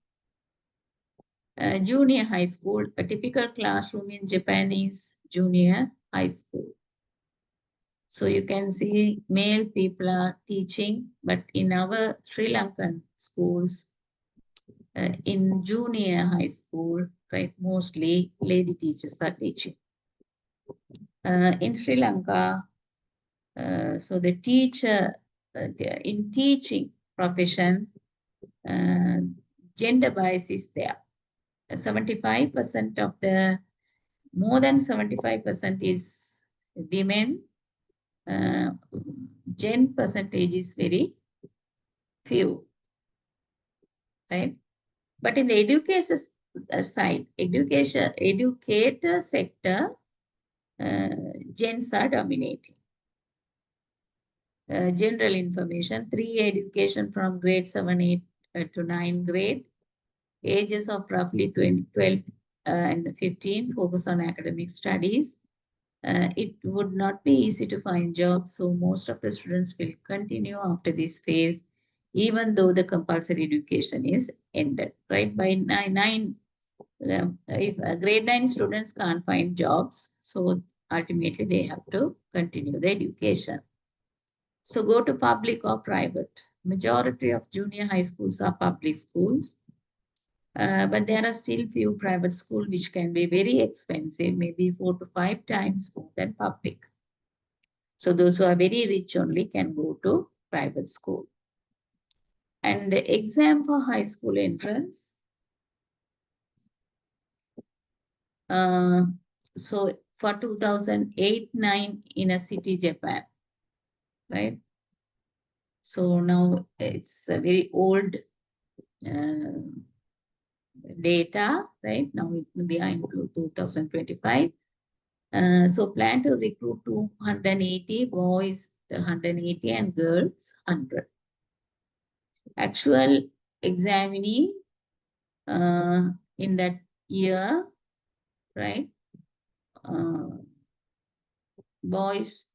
Speaker 1: Junior high school, a typical classroom in Japan is junior high school. So you can see male people are teaching, but in our Sri Lankan schools, in junior high school, right, mostly lady teachers are teaching. In Sri Lanka, so the teacher, in teaching profession, gender bias is there. 75% of the, more than 75% is women. Gen percentage is very few, right? But in the education side, educator sector, gens are dominating. General information, 3 education from grade 7, 8 to 9 grade. Ages of roughly 12 and 15, focus on academic studies. It would not be easy to find jobs, so most of the students will continue after this phase, even though the compulsory education is ended, right? By if grade 9 students can't find jobs, so ultimately they have to continue the education. So go to public or private. Majority of junior high schools are public schools. But there are still few private schools which can be very expensive, maybe 4 to 5 times more than public. So those who are very rich only can go to private school. And the exam for high school entrance. So for 2008-9 in a city, Japan, right? So now it's a very old data, right? Now we are into 2025. So plan to recruit 280 boys, 180 and girls 100. Actual examinee in that year, right? Boys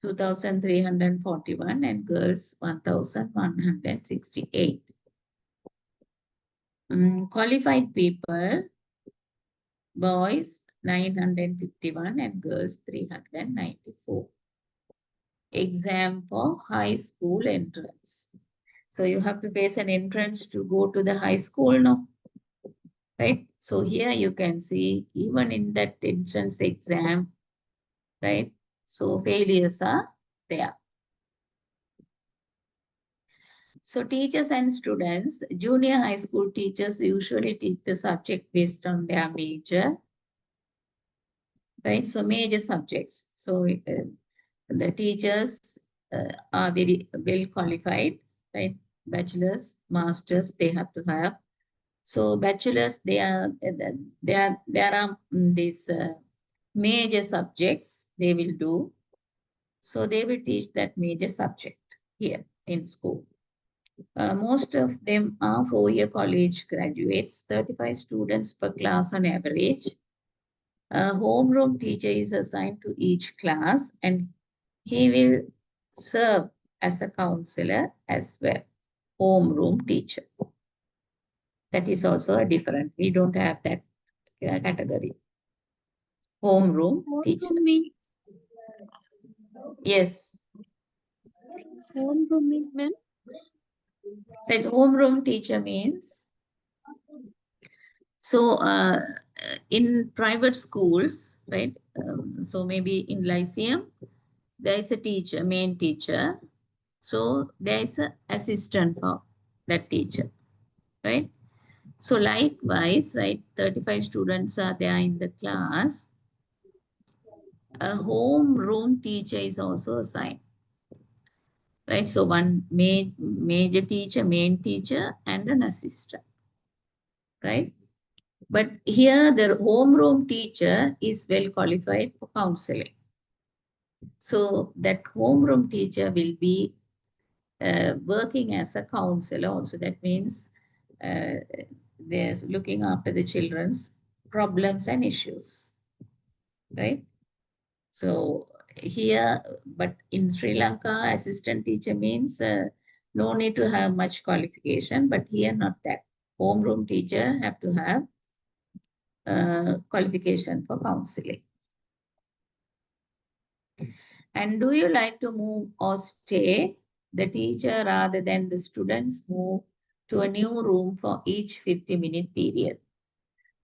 Speaker 1: 2,341 and girls 1,168. Qualified people, boys 951 and girls 394. Exam for high school entrance. So you have to face an entrance to go to the high school now, right? So here you can see even in that entrance exam, right? So failures are there. So teachers and students, junior high school teachers usually teach the subject based on their major, right? So major subjects. So the teachers are very well qualified, right? Bachelors, masters, they have to have. So bachelors, there are these major subjects they will do. So they will teach that major subject here in school. Most of them are 4-year college graduates, 35 students per class on average. A homeroom teacher is assigned to each class and he will serve as a counselor as well. Homeroom teacher. That is also a different. We don't have that category. Homeroom teacher. Yes.
Speaker 3: Home rooming, ma'am.
Speaker 1: Right. Homeroom teacher means, so in private schools, right? So maybe in Lyceum, there is a teacher, main teacher. So there is an assistant for that teacher, right? So likewise, right, 35 students are there in the class. A homeroom teacher is also assigned, right? So one major teacher, main teacher, and an assistant, right? But here the homeroom teacher is well qualified for counseling. So that homeroom teacher will be working as a counselor also. That means they're looking after the children's problems and issues, right? So here, but in Sri Lanka, assistant teacher means no need to have much qualification, but here not that. Homeroom teacher have to have qualification for counseling. And do you like to move or stay? The teacher rather than the students move to a new room for each 50-minute period.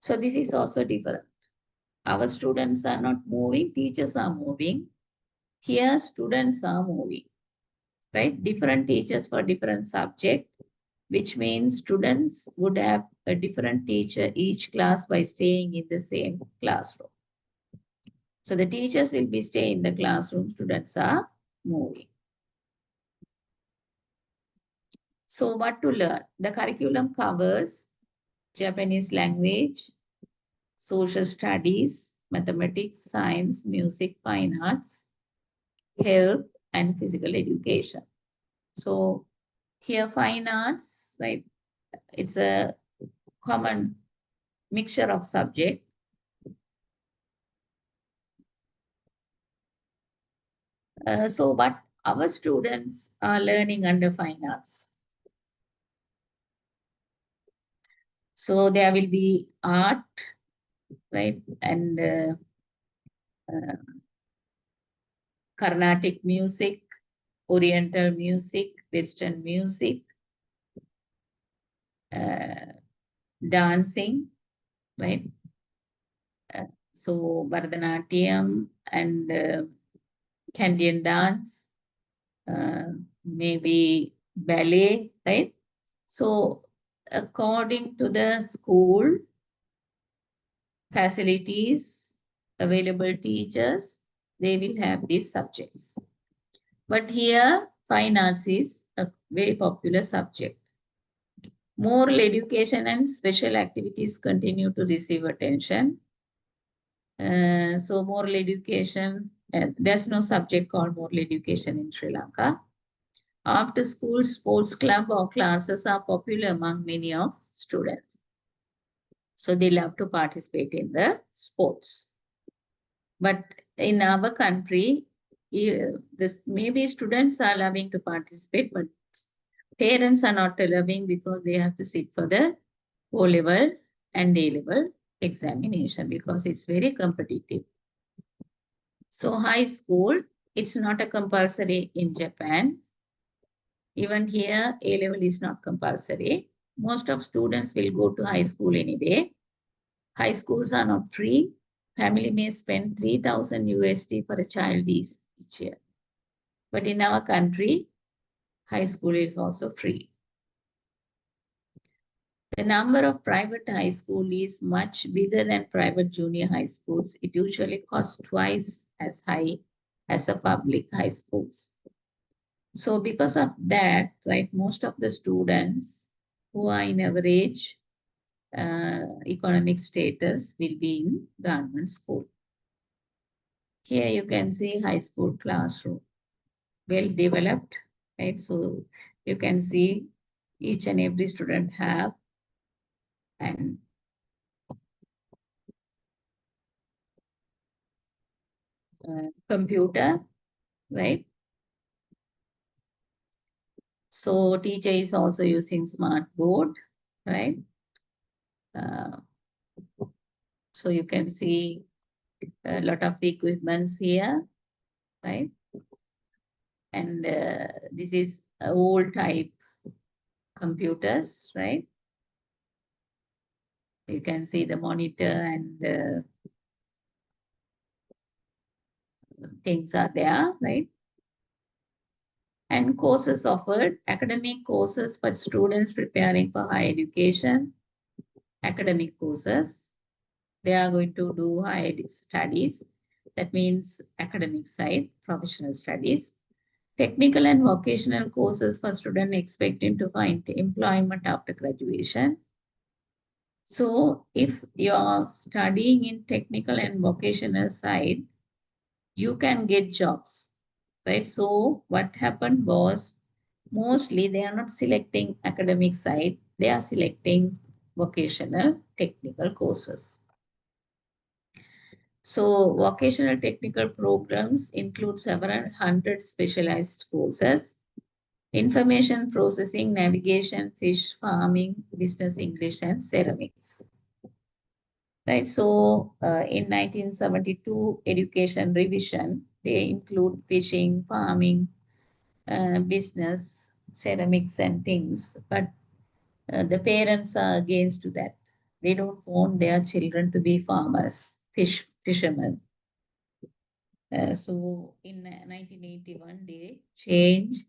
Speaker 1: So this is also different. Our students are not moving, teachers are moving. Here students are moving, right? Different teachers for different subject, which means students would have a different teacher each class by staying in the same classroom. So the teachers will be staying in the classroom, students are moving. So what to learn? The curriculum covers Japanese language, social studies, mathematics, science, music, fine arts, health, and physical education. So here fine arts, right? It's a common mixture of subject. So what our students are learning under fine arts. So there will be art, right? And Carnatic music, Oriental music, Western music, dancing, right? So Bharatanatyam and Canadian dance, maybe ballet, right? So according to the school facilities, available teachers, they will have these subjects. But here, fine arts is a very popular subject. Moral education and special activities continue to receive attention. So moral education, there's no subject called moral education in Sri Lanka. After school sports club or classes are popular among many of students. So they love to participate in the sports. But in our country, maybe students are loving to participate, but parents are not allowing because they have to sit for the O-level and A-level examination because it's very competitive. So high school, it's not a compulsory in Japan. Even here, A-level is not compulsory. Most of students will go to high school anyway. High schools are not free. Family may spend 3,000 USD for a child each year. But in our country, high school is also free. The number of private high school is much bigger than private junior high schools. It usually costs twice as high as a public high schools. So because of that, right, most of the students who are in average economic status will be in government school. Here you can see high school classroom, well developed, right? So you can see each and every student have an computer, right? So teacher is also using smart board, right? Uh, so you can see a lot of equipments here, right? And this is old type computers, right? You can see the monitor and things are there, right? And courses offered, academic courses for students preparing for higher education, academic courses. They are going to do higher studies. That means academic side, professional studies. Technical and vocational courses for students expecting to find employment after graduation. So if you're studying in technical and vocational side, you can get jobs, right? So what happened was mostly they are not selecting academic side, they are selecting vocational technical courses. So vocational technical programs include several hundred specialized courses: information processing, navigation, fish farming, business English, and ceramics. Right. So in 1972 education revision, they include fishing, farming, business, ceramics, and things. But the parents are against to that. They don't want their children to be farmers, fishermen. So in 1981, they changed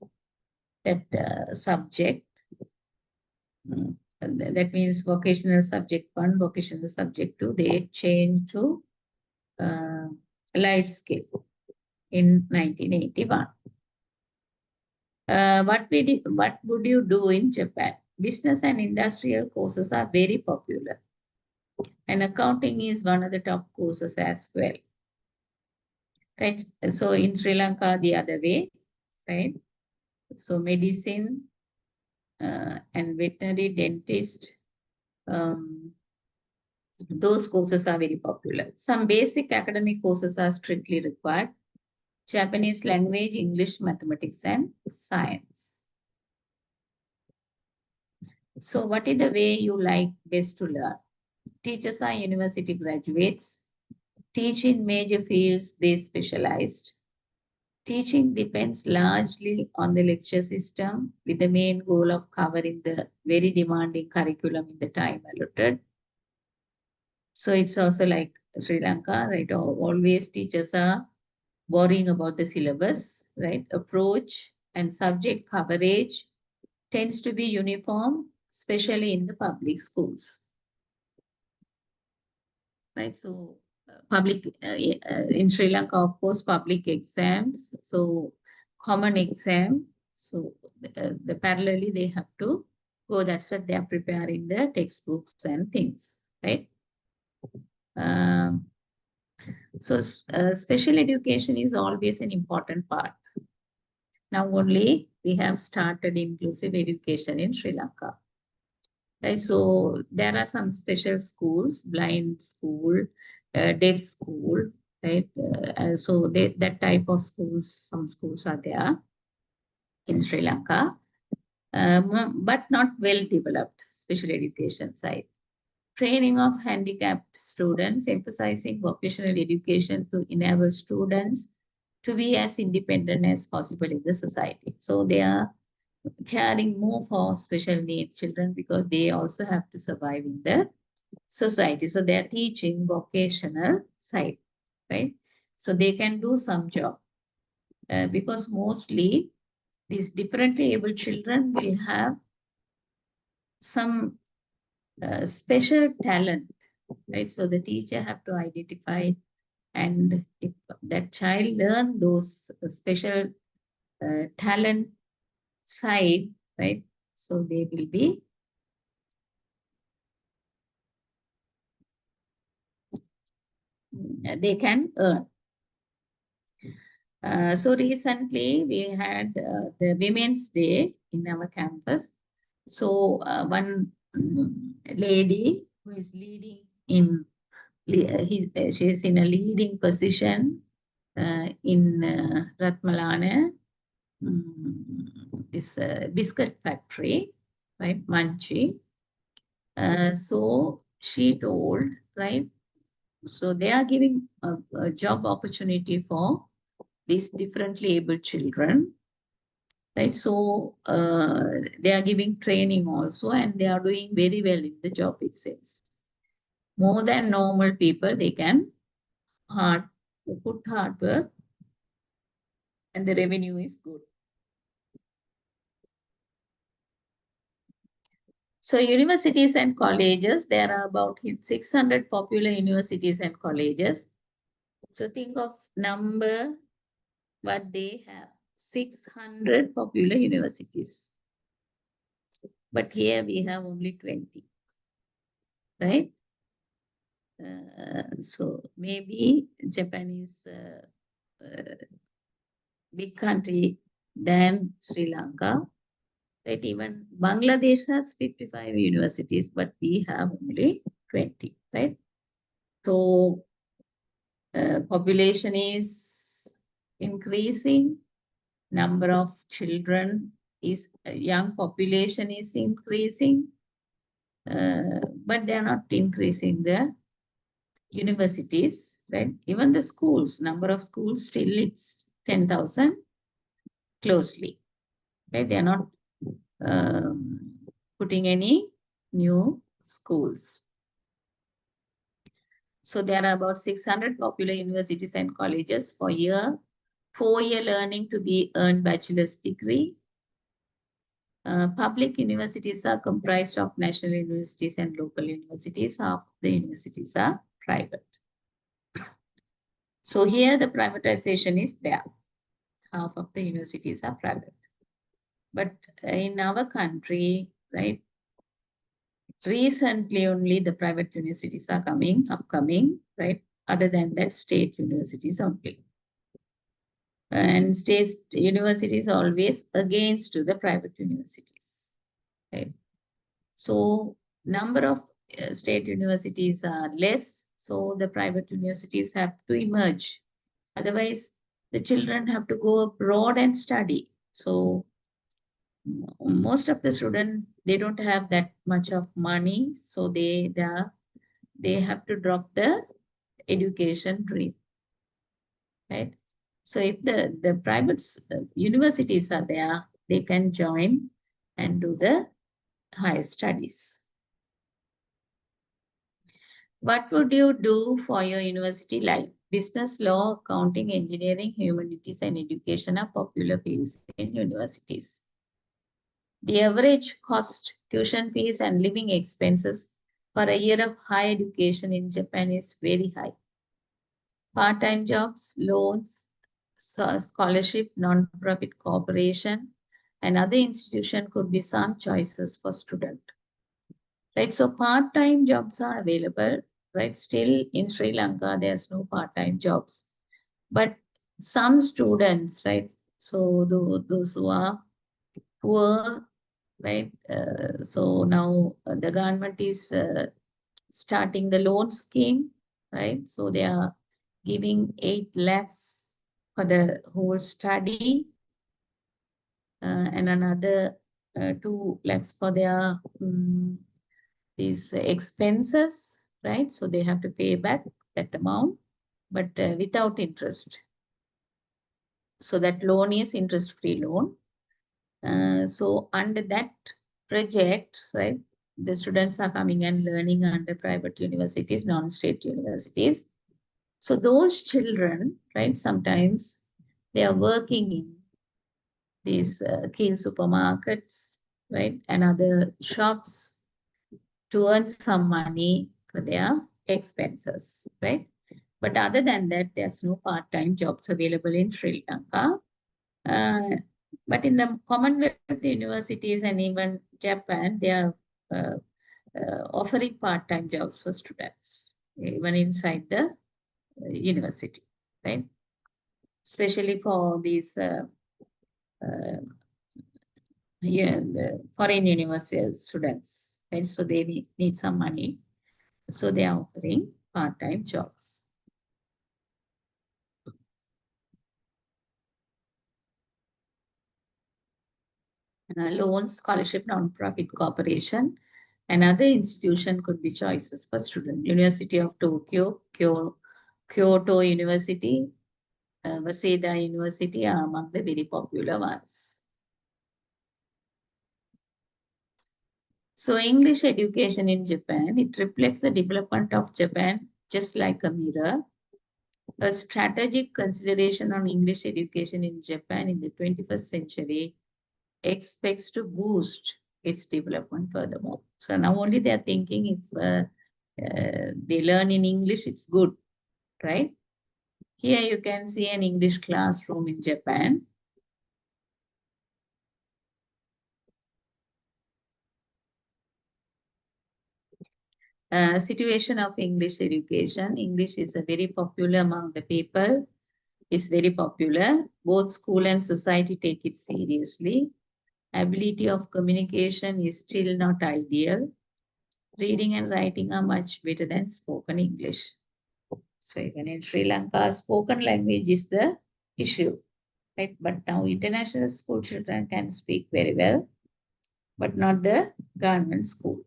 Speaker 1: that subject. That means vocational subject 1, vocational subject 2, they changed to uh, life skill in 1981. What would you do in Japan? Business and industrial courses are very popular, and accounting is one of the top courses as well. Right. So in Sri Lanka, the other way, right? So medicine and veterinary dentist, those courses are very popular. Some basic academic courses are strictly required: Japanese language, English, mathematics, and science. So what is the way you like best to learn? Teachers are university graduates. Teach in major fields they specialized. Teaching depends largely on the lecture system with the main goal of covering the very demanding curriculum in the time allotted. So it's also like Sri Lanka, right? Always teachers are worrying about the syllabus, right? Approach and subject coverage tends to be uniform, especially in the public schools. Right, so public in Sri Lanka, of course, public exams, so common exam. So the parallelly they have to go. That's what they are preparing the textbooks and things, right? Um, so special education is always an important part. Now only we have started inclusive education in Sri Lanka. Right, so there are some special schools, blind school, deaf school, right? So that type of schools, some schools are there in Sri Lanka, but not well developed special education side. Training of handicapped students, emphasizing vocational education to enable students to be as independent as possible in the society. So they are caring more for special needs children because they also have to survive in the society. So they are teaching vocational side, right? So they can do some job because mostly these differently able children will have some special talent, right? So the teacher have to identify, and if that child learn those special talent side, right? So they will be they can earn. So recently we had the Women's Day in our campus. So one lady who is leading in, she's in a leading position in Ratmalana, this biscuit factory, right, Manchi. So she told, right, so they are giving a job opportunity for these differently able children. right? So they are giving training also, and they are doing very well in the job, it seems. More than normal people, they can put hard work, and the revenue is good. So universities and colleges, there are about 600 popular universities and colleges. So think of number what they have, 600 popular universities. But here we have only 20, right? So maybe Japan is a big country than Sri Lanka. Right? Even Bangladesh has 55 universities, but we have only 20, right? So population is increasing, number of children is, young population is increasing, but they are not increasing the universities, right? Even the schools, number of schools, still it's 10,000 closely, right? They are not putting any new schools. So there are about 600 popular universities and colleges for 4-year learning to be earned bachelor's degree. Public universities are comprised of national universities and local universities. Half the universities are private. So here the privatization is there. Half of the universities are private. But in our country, right, recently only the private universities are upcoming, right? Other than that, state universities only. And state universities always against to the private universities, right? So number of state universities are less, so the private universities have to emerge. Otherwise, the children have to go abroad and study. So most of the students, they don't have that much of money, so they have to drop the education dream, right? So if the private universities are there, they can join and do the higher studies. What would you do for your university life? Business, law, accounting, engineering, humanities, and education are popular fields in universities. The average cost, tuition fees, and living expenses for a year of higher education in Japan is very high. Part-time jobs, loans, scholarship, non-profit cooperation, and other institution could be some choices for student. Right, so part-time jobs are available, right? Still in Sri Lanka, there's no part-time jobs. But some students, right? So those who are poor, right? So now the government is starting the loan scheme, right? So they are giving 8 lakhs for the whole study, and another 2 lakhs for their these expenses, right? So they have to pay back that amount, but without interest. So that loan is interest-free loan. So under that project, right, the students are coming and learning under private universities, non-state universities. So those children, right, sometimes they are working in these key supermarkets, right, and other shops to earn some money for their expenses, right? But other than that, there's no part-time jobs available in Sri Lanka. But in the Commonwealth universities and even Japan, they are uh, offering part-time jobs for students, even inside the university, right? Especially for these the foreign university students, right? So they need some money. So they are offering part-time jobs. Loan, scholarship, non-profit cooperation, another institution could be choices for students. University of Tokyo, Kyoto University, Waseda University are among the very popular ones. So English education in Japan, it reflects the development of Japan just like a mirror. A strategic consideration on English education in Japan in the 21st century expects to boost its development furthermore. So now only they are thinking if they learn in English, it's good, right? Here you can see an English classroom in Japan. Situation of English education. English is a very popular among the people. It's very popular. Both school and society take it seriously. Ability of communication is still not ideal. Reading and writing are much better than spoken English. So even in Sri Lanka, spoken language is the issue, right? But now international school children can speak very well, but not the government school,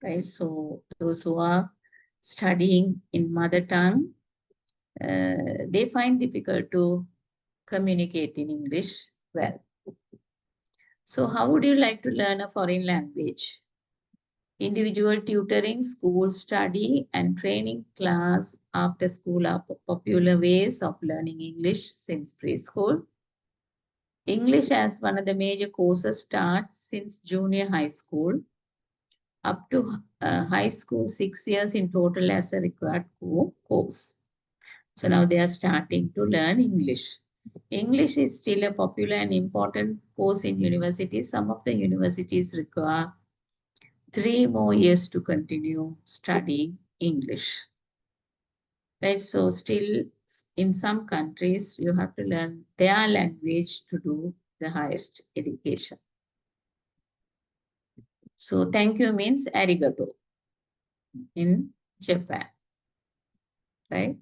Speaker 1: right? So those who are studying in mother tongue, they find difficult to communicate in English well. So how would you like to learn a foreign language? Individual tutoring, school study, and training class after school are popular ways of learning English since preschool. English as one of the major courses starts since junior high school up to high school, 6 years in total as a required course. So now they are starting to learn English. English is still a popular and important course in universities. Some of the universities require 3 more years to continue studying English. Right? So still in some countries, you have to learn their language to do the highest education. So thank you means arigato in Japan, right?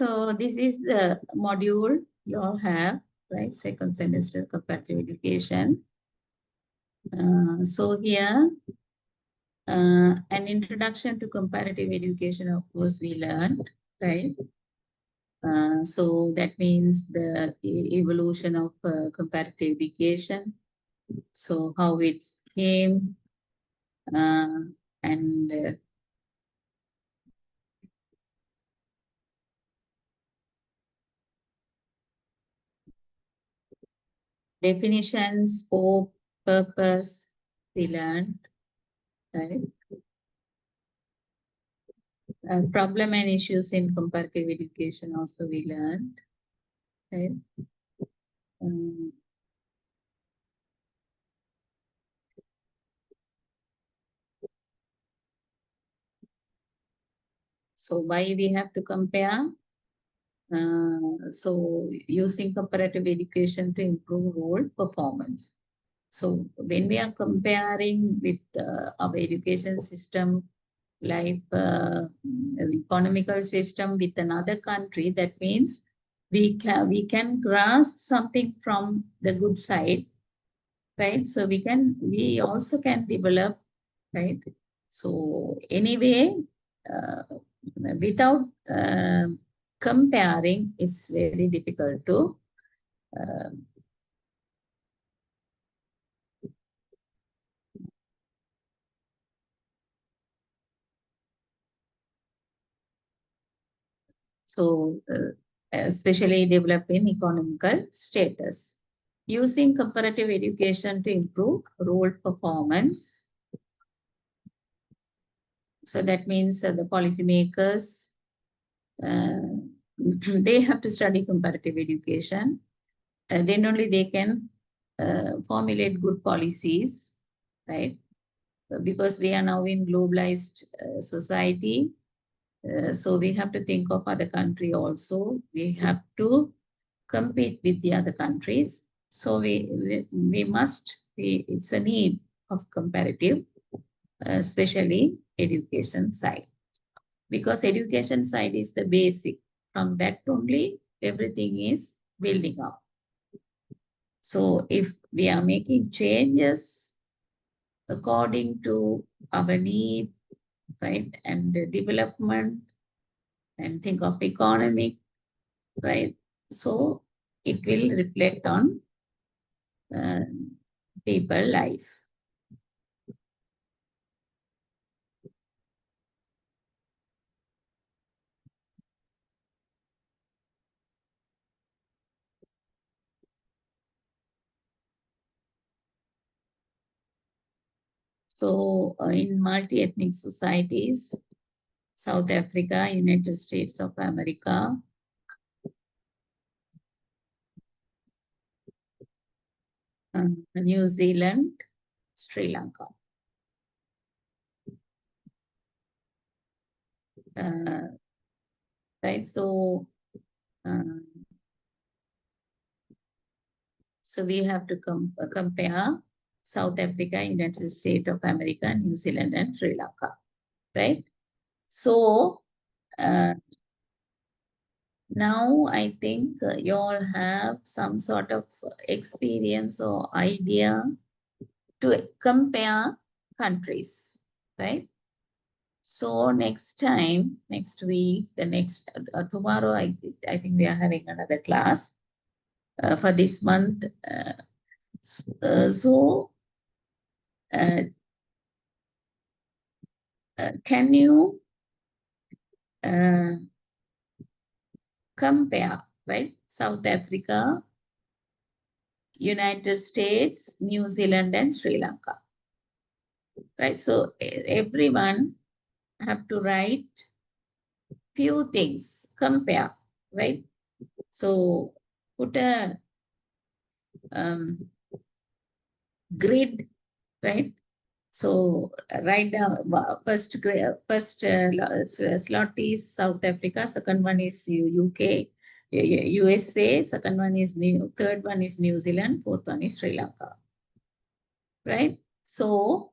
Speaker 1: So this is the module you all have, right? Second semester comparative education. So here, an introduction to comparative education, of course, we learned, right? So that means the evolution of comparative education. So how it came and definition, scope, purpose, we learned, right? Problem and issues in comparative education also we learned, right? Um, so why we have to compare? So using comparative education to improve role performance. So when we are comparing with our education system, like economical system with another country, that means we can grasp something from the good side, right? So we also can develop, right? So anyway, without comparing, it's very difficult to especially developing economical status. Using comparative education to improve role performance. So that means the policymakers, they have to study comparative education. Then only they can formulate good policies, right? Because we are now in globalized society. So we have to think of other country also. We have to compete with the other countries. So it's a need of comparative, especially education side. Because education side is the basic. From that only, everything is building up. So if we are making changes according to our need, right, and the development, and think of economic, right, so it will reflect on people life. So in multi-ethnic societies, South Africa, United States of America, New Zealand, Sri Lanka. Right, so we have to compare South Africa, United States of America, New Zealand, and Sri Lanka, right? So now I think you all have some sort of experience or idea to compare countries, right? So next time, next week, tomorrow, I think we are having another class for this month. Can you compare, right? South Africa, United States, New Zealand, and Sri Lanka, right? So everyone have to write few things, compare, right? So put a grid, right? So write down first slot is South Africa, second one is UK, USA, second one is third one is New Zealand, fourth one is Sri Lanka, right? So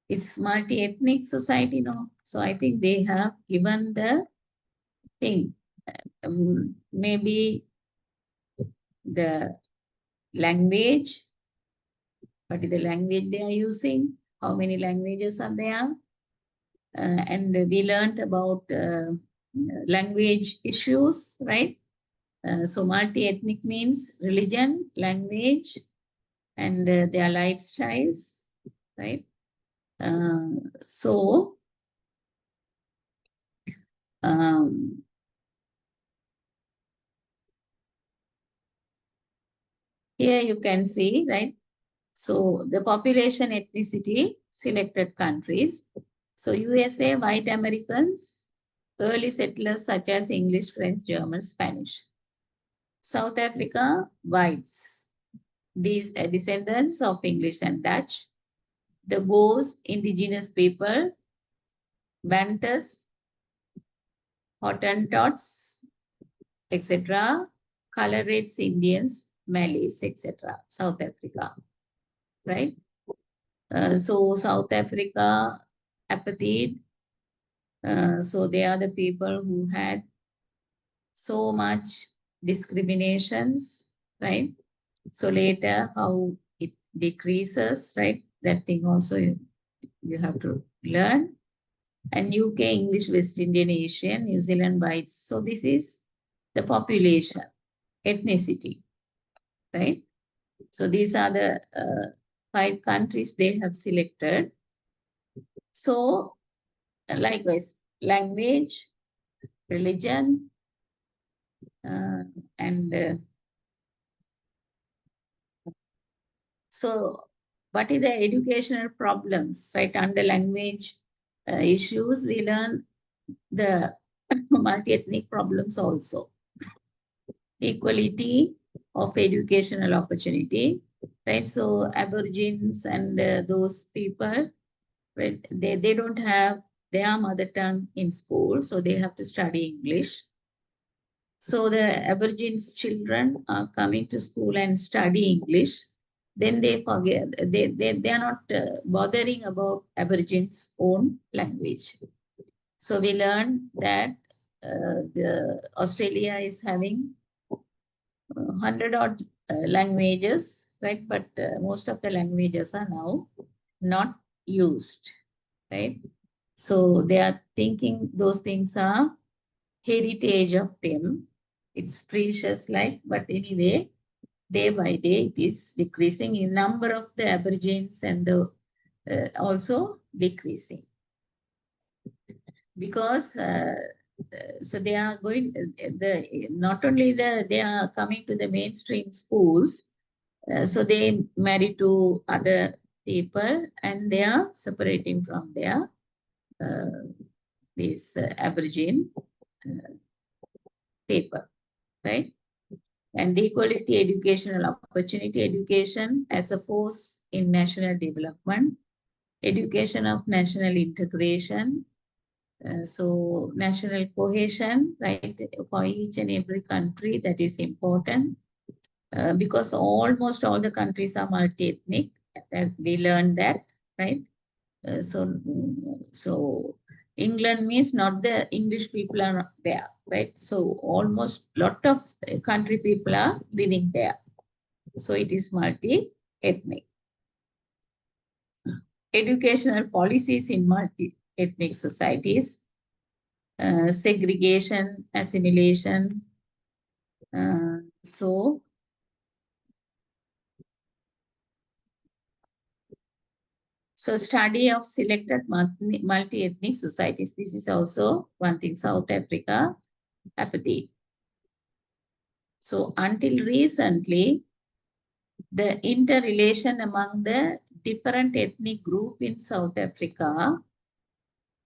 Speaker 1: it's multi-ethnic society, no? So I think they have given the thing, maybe the language, what is the language they are using, how many languages are there, and we learned about language issues, right? So multi-ethnic means religion, language, and their lifestyles, right? So here you can see, right? So the population ethnicity, selected countries. So USA, white Americans, early settlers such as English, French, German, Spanish. South Africa, whites, these descendants of English and Dutch. The Boers, indigenous people, Bantus, Hottentots, etc. Colorates, Indians, Malays, etc. South Africa, right? So South Africa, apartheid. So they are the people who had so much discriminations, right? So later how it decreases, right? That thing also you have to learn. and UK English, West Indian Asian, New Zealand whites. So this is the population, ethnicity, right? So these are the 5 countries they have selected. So likewise, language, religion, and so what is the educational problems, right? Under language issues, we learn the multi-ethnic problems also. Equality of educational opportunity, right? So Aborigines and those people, right, they don't have their mother tongue in school, so they have to study English. So the Aborigines children are coming to school and study English. Then they forget, they are not bothering about Aborigines' own language. So we learned that the Australia is having 100 odd languages, right? But most of the languages are now not used, right? So they are thinking those things are heritage of them. It's precious life, but anyway, day by day it is decreasing in number of the Aborigines and the, also decreasing. Because so they are going, not only they are coming to the mainstream schools, so they marry to other people and they are separating from their these Aborigine people, right? And equality, educational opportunity, education as a force in national development, education of national integration, so national cohesion, right, for each and every country, that is important because almost all the countries are multi-ethnic. We learned that, right? So England means not the English people are not there, right? So almost lot of country people are living there. So it is multi-ethnic. Educational policies in multi-ethnic societies, segregation, assimilation. So study of selected multi-ethnic societies. This is also one thing, South Africa, apartheid. So until recently, the interrelation among the different ethnic group in South Africa,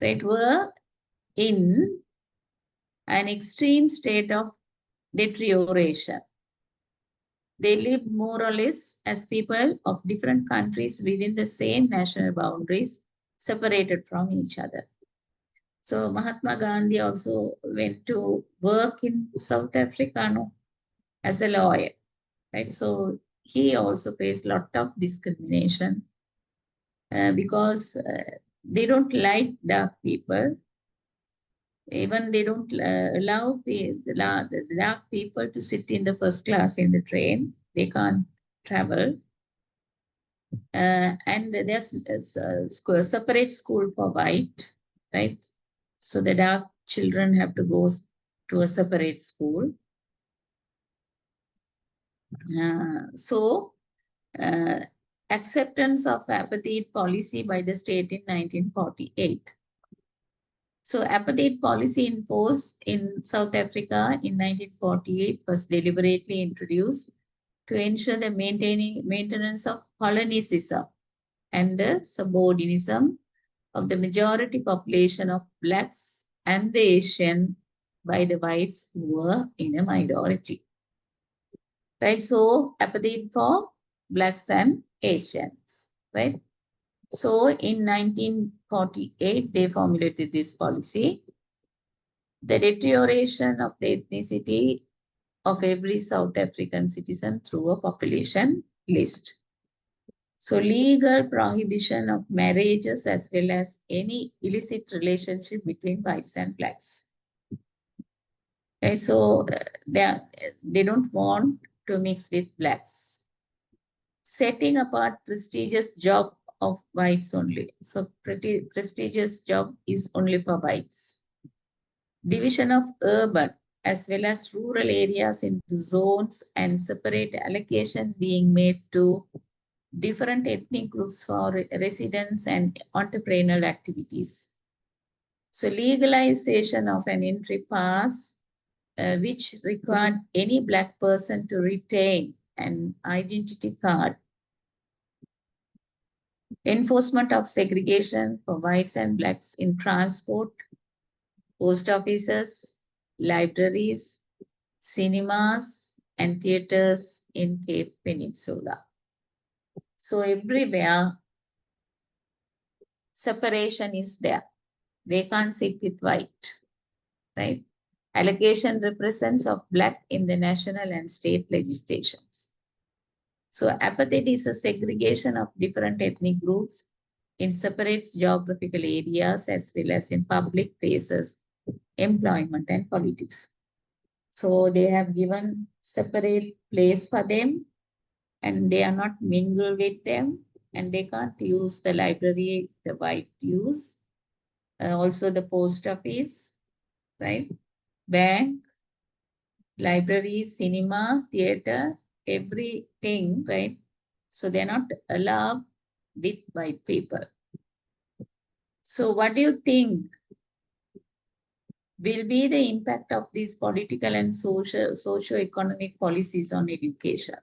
Speaker 1: right, were in an extreme state of deterioration. They lived more or less as people of different countries within the same national boundaries, separated from each other. So Mahatma Gandhi also went to work in South Africa, no, as a lawyer, right? So he also faced a lot of discrimination because they don't like dark people. Even they don't allow the dark people to sit in the first class in the train. They can't travel. And there's a separate school for white, right? So the dark children have to go to a separate school. So acceptance of apartheid policy by the state in 1948. So apartheid policy enforced in South Africa in 1948 was deliberately introduced to ensure the maintenance of colonialism and the subordinatism of the majority population of blacks and the Asian by the whites who were in a minority. Right, so apartheid for blacks and Asians, right? So in 1948, they formulated this policy. The deterioration of the ethnicity of every South African citizen through a population list. So legal prohibition of marriages as well as any illicit relationship between whites and blacks. Right, so they don't want to mix with blacks. Setting apart prestigious job of whites only. So pretty prestigious job is only for whites. Division of urban as well as rural areas into zones and separate allocation being made to different ethnic groups for residence and entrepreneurial activities. So legalization of an entry pass, which required any Black person to retain an identity card. Enforcement of segregation for whites and Blacks in transport, post offices, libraries, cinemas, and theaters in Cape Peninsula. So everywhere, separation is there. They can't sit with white, right? Allocation represents of Black in the national and state legislations. So apartheid is a segregation of different ethnic groups in separate geographical areas as well as in public places, employment and politics. So they have given separate place for them and they are not mingled with them and they can't use the library the white use. Also the post office, right? Bank, library, cinema, theater, everything, right? So they're not allowed with white people. So what do you think will be the impact of these political and socio-economic policies on education?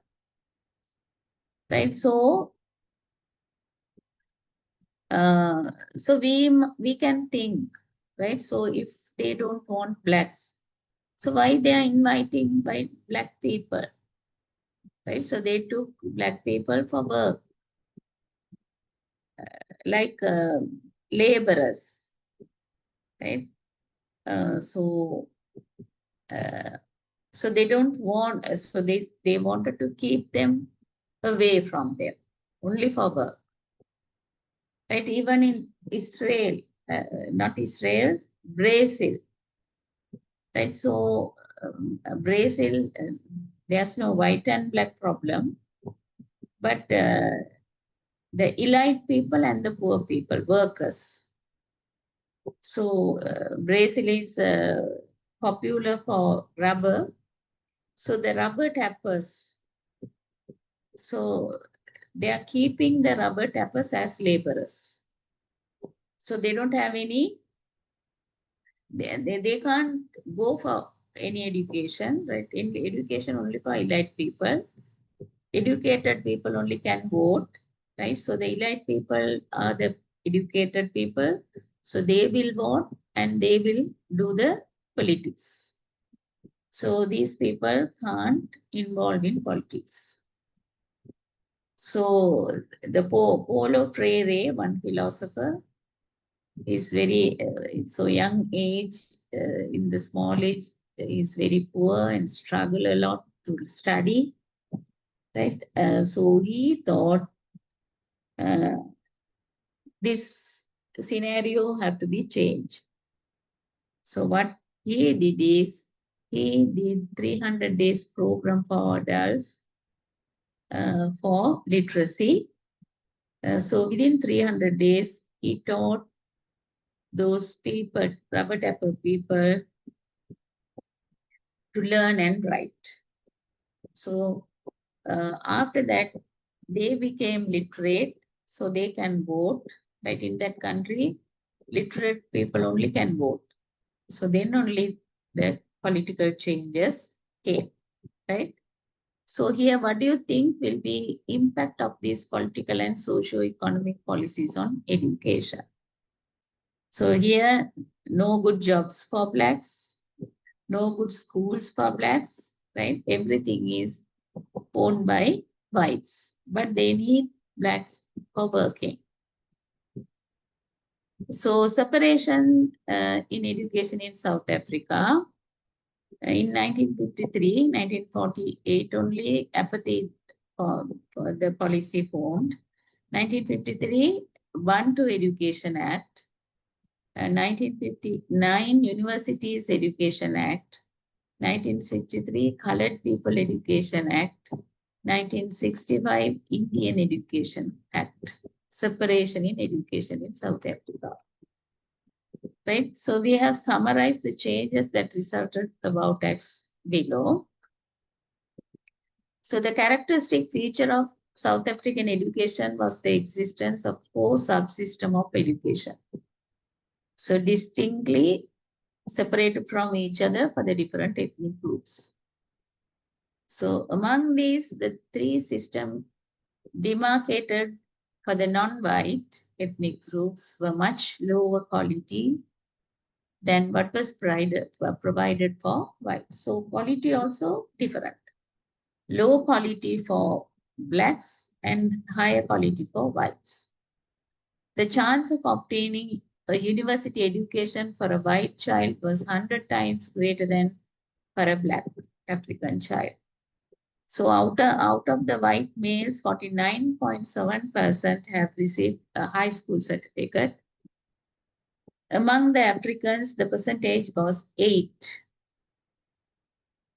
Speaker 1: Right? So we can think, right? So if they don't want Blacks, so why they are inviting white Black people, right? So they took Black people for work, like laborers, right? So they don't want, so they wanted to keep them away from them, only for work, right? Even in Israel, not Israel, Brazil, right? So Brazil, there's no white and Black problem, but the elite people and the poor people, workers. So Brazil is popular for rubber. So the rubber tappers, so they are keeping the rubber tappers as laborers. So they don't have any, they can't go for any education, right? In education only for elite people. Educated people only can vote, right? So the elite people are the educated people. So they will vote and they will do the politics. So these people can't involve in politics. So the Paulo Freire, one philosopher, is very, so young age, in the small age, is very poor and struggle a lot to study, right? So he thought this scenario have to be changed. So what he did is, he did 300 days program for adults for literacy. So within 300 days, he taught those people, rubber tapper people, to learn and write. So after that, they became literate, so they can vote. Right, in that country, literate people only can vote. So then only the political changes came, right? So here, what do you think will be impact of these political and socio-economic policies on education? So here, no good jobs for Blacks, no good schools for Blacks, right? Everything is owned by whites, but they need Blacks for working. So separation in education in South Africa. In 1953, 1948 only apartheid for the policy formed. 1953, 1-2 Education Act. 1959, Universities Education Act. 1963, Colored People Education Act. 1965, Indian Education Act. separation in education in South Africa. Right? So we have summarized the changes that resulted about as below. So the characteristic feature of South African education was the existence of 4 subsystems of education. So distinctly separated from each other for the different ethnic groups. So among these, the 3 systems demarcated for the non-white ethnic groups were much lower quality than what was provided for whites. So quality also different. Low quality for blacks and higher quality for whites. The chance of obtaining a university education for a white child was 100 times greater than for a black African child. So out of the white males, 49.7% have received a high school certificate. Among the Africans, the percentage was 8.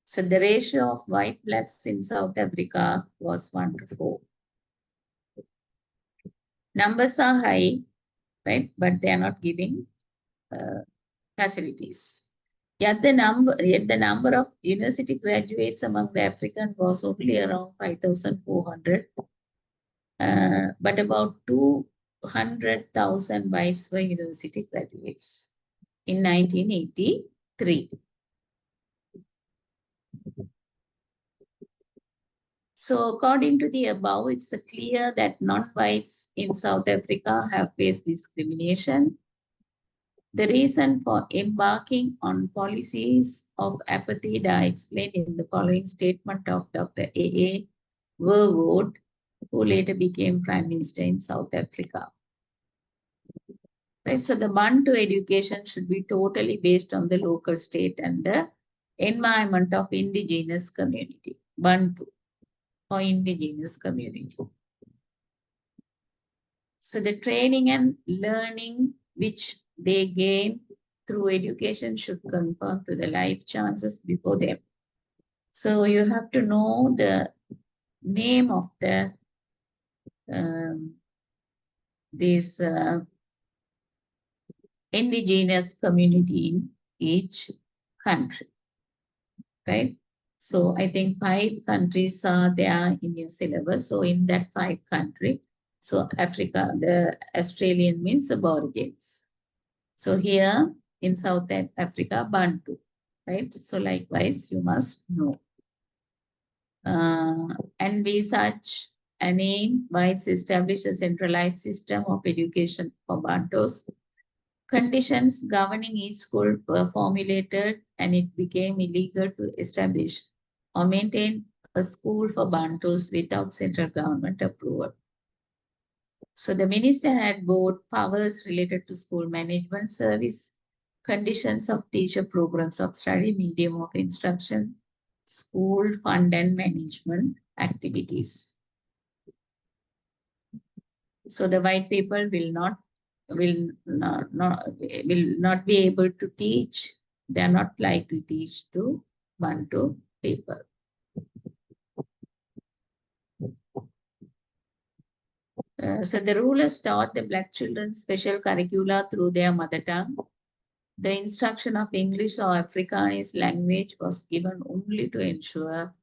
Speaker 1: So the ratio of white blacks in South Africa was 1:4. Numbers are high, right? But they are not giving facilities. Yet the number of university graduates among the African was only around 5,400. But about 200,000 whites were university graduates in 1983. So according to the above, it's clear that non-whites in South Africa have faced discrimination. The reason for embarking on policies of apartheid are explained in the following statement of Dr. A.A. Verwoerd, who later became Prime Minister in South Africa. Right, so the Bantu education should be totally based on the local state and the environment of indigenous community. Bantu or indigenous community. So the training and learning which they gain through education should conform to the life chances before them. So you have to know the name of the this indigenous community in each country, right? So I think 5 countries are there in your syllabus. So in that 5 countries, so Africa, the Australian means aborigines. So here in South Africa, Bantu, right? So likewise, you must know. And we such an aim, whites establish a centralized system of education for Bantus. Conditions governing each school were formulated and it became illegal to establish or maintain a school for Bantus without central government approval. So the minister had both powers related to school management service, conditions of teacher programs of study, medium of instruction, school fund and management activities. So the white people will not be able to teach. They are not likely to teach to Bantu people. So the rulers taught the black children special curricula through their mother tongue. The instruction of English or Afrikaans language was given only to ensure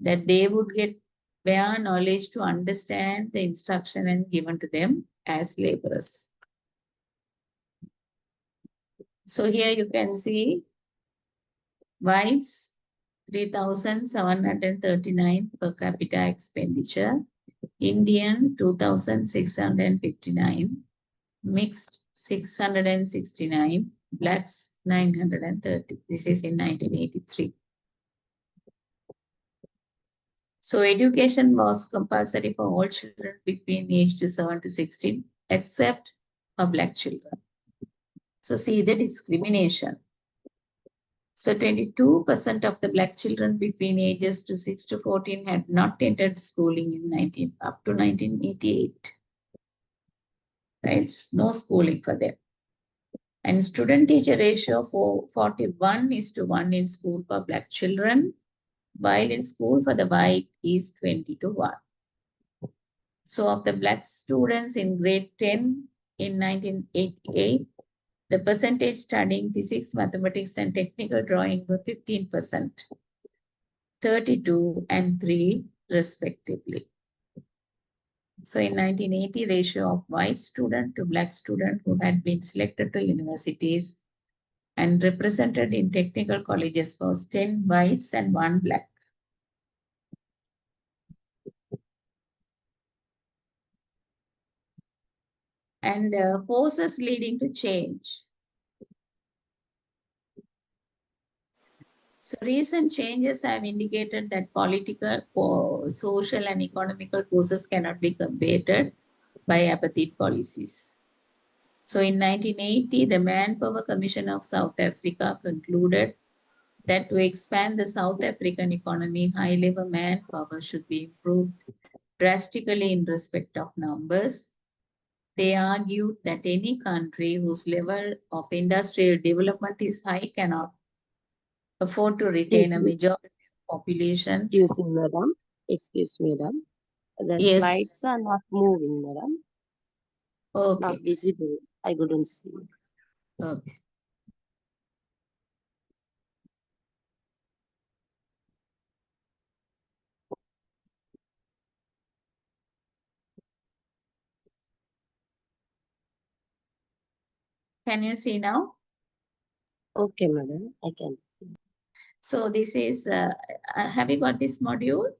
Speaker 1: that they would get bare knowledge to understand the instruction and given to them as laborers. So here you can see whites 3,739 per capita expenditure, Indian 2,659, mixed 669, blacks 930. This is in 1983. So education was compulsory for all children between age 7 to 16, except for black children. So see the discrimination. So 22% of the black children between ages to 6 to 14 had not entered schooling in up to 1988. Right? No schooling for them. And student-teacher ratio for 41:1 in school for black children, while in school for the white is 20:1. So of the black students in grade 10 in 1988, the percentage studying physics, mathematics, and technical drawing were 15%, 32 and 3 respectively. So in 1980, ratio of white student to black student who had been selected to universities and represented in technical colleges was 10 whites and 1 black. And forces leading to change. So recent changes have indicated that political, social, and economical forces cannot be combated by apartheid policies. So in 1980, the Manpower Commission of South Africa concluded that to expand the South African economy, high-level manpower should be improved drastically in respect of numbers. They argued that any country whose level of industrial development is high cannot afford to retain a majority of population.
Speaker 5: Excuse me, madam. Excuse me, madam. The
Speaker 1: Yes.
Speaker 5: slides are not moving, madam.
Speaker 1: Okay.
Speaker 5: Not visible. I couldn't see.
Speaker 1: Okay. Can you see now?
Speaker 5: Okay, madam. I can see.
Speaker 1: So this is, have you got this module?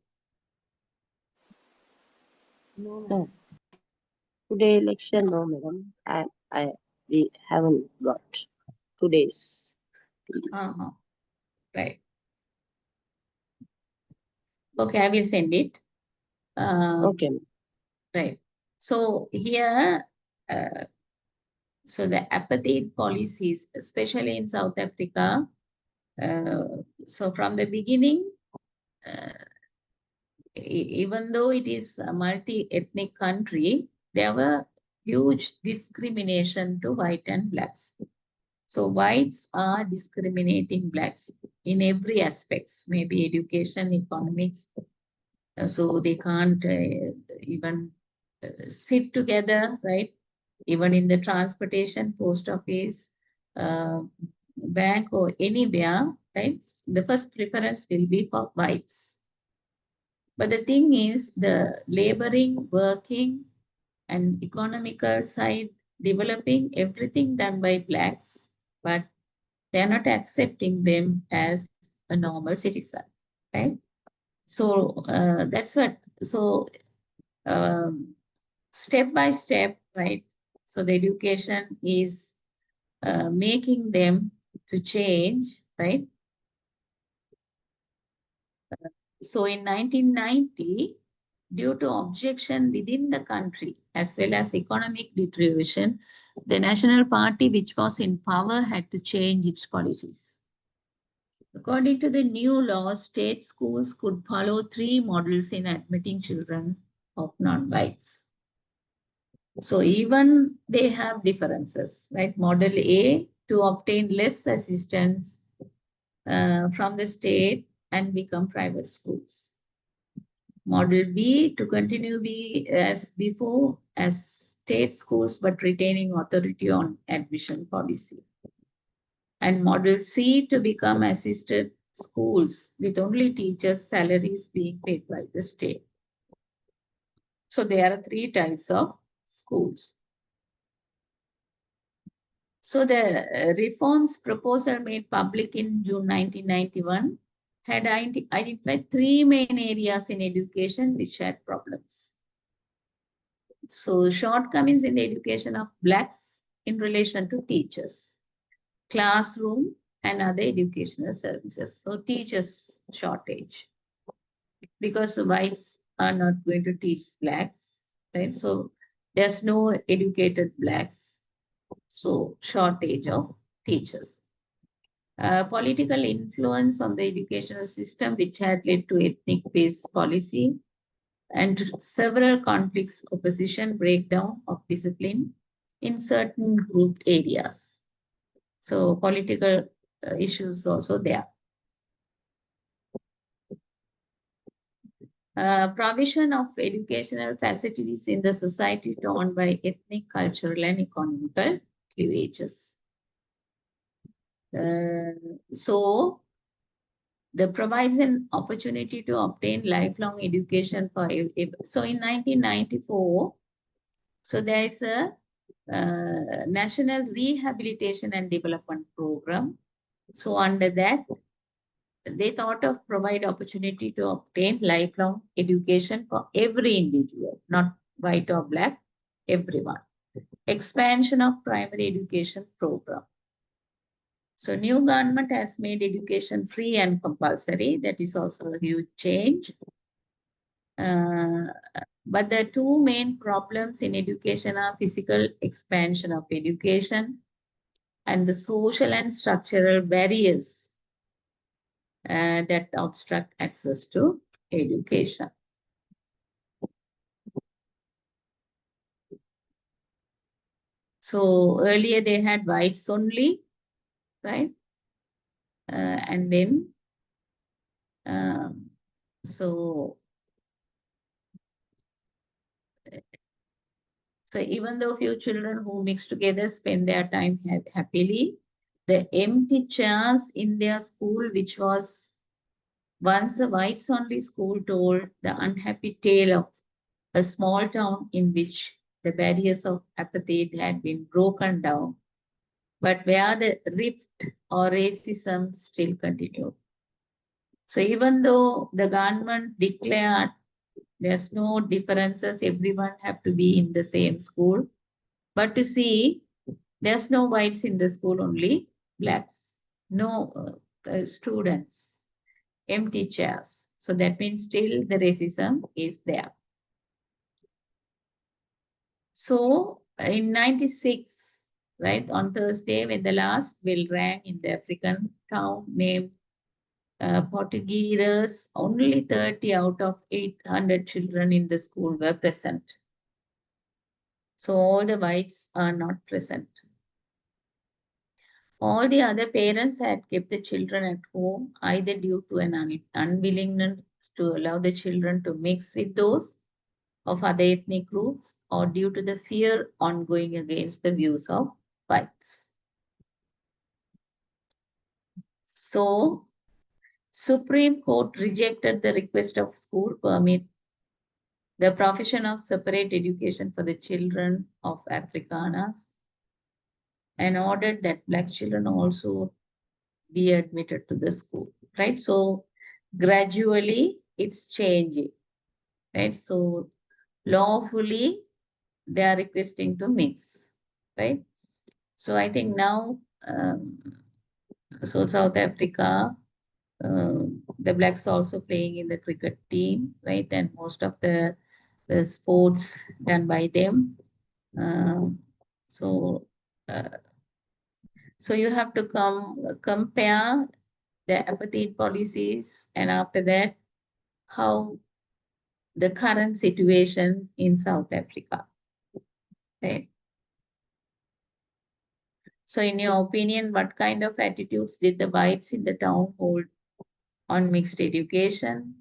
Speaker 5: No. Today election, no, madam. We haven't got today's.
Speaker 1: Right. Okay, I will send it.
Speaker 5: Okay.
Speaker 1: Right. So here, so the apartheid policies, especially in South Africa, so from the beginning, even though it is a multi-ethnic country, there were huge discrimination to white and blacks. So whites are discriminating blacks in every aspects, maybe education, economics. So they can't even sit together, right? Even in the transportation, post office, bank, or anywhere, right? The first preference will be for whites. But the thing is, the laboring, working, and economical side developing, everything done by blacks, but they're not accepting them as a normal citizen, right? So that's what, so step by step, right? So the education is making them to change, right? So in 1990, due to objection within the country as well as economic deterioration, the National Party, which was in power, had to change its policies. According to the new law, state schools could follow 3 models in admitting children of non-whites. So even they have differences, right? Model A, to obtain less assistance from the state and become private schools. Model B, to continue be as before as state schools, but retaining authority on admission policy. And Model C, to become assisted schools with only teachers' salaries being paid by the state. So there are 3 types of schools. So the reforms proposal made public in June 1991 had identified 3 main areas in education which had problems. So shortcomings in the education of blacks in relation to teachers, classroom, and other educational services. So teachers shortage, because the whites are not going to teach blacks, right? So there's no educated blacks. So shortage of teachers. Political influence on the educational system, which had led to ethnic-based policy, and several conflicts, opposition, breakdown of discipline in certain group areas. So political issues also there. Provision of educational facilities in the society torn by ethnic, cultural, and economical cleavages. So, that provides an opportunity to obtain lifelong education for. So, in 1994, so there is a National Rehabilitation and Development Program. So, under that, they thought of provide opportunity to obtain lifelong education for every individual, not white or black, everyone. Expansion of primary education program. So new government has made education free and compulsory. That is also a huge change. But the two main problems in education are physical expansion of education and the social and structural barriers that obstruct access to education. So earlier they had whites only, right? And then, so even though few children who mix together spend their time happily, the empty chairs in their school, which was once a whites only school, told the unhappy tale of a small town in which the barriers of apartheid had been broken down, but where the rift or racism still continued. So even though the government declared there's no differences, everyone have to be in the same school, but to see, there's no whites in the school, only blacks, no students, empty chairs. So that means still the racism is there. So in 96, right, on Thursday, when the last bell rang in the African town named Portuguese, only 30 out of 800 children in the school were present. So all the whites are not present. All the other parents had kept the children at home, either due to an unwillingness to allow the children to mix with those of other ethnic groups, or due to the fear ongoing against the views of whites. So, Supreme Court rejected the request of school permit the provision of separate education for the children of Afrikaners and ordered that black children also be admitted to the school, right? So gradually it's changing, right? So lawfully they are requesting to mix, right? So I think now, so South Africa, the blacks also playing in the cricket team, right? And most of the sports done by them. So you have to compare the apartheid policies, and after that, how the current situation in South Africa. Right? So in your opinion, what kind of attitudes did the whites in the town hold on mixed education?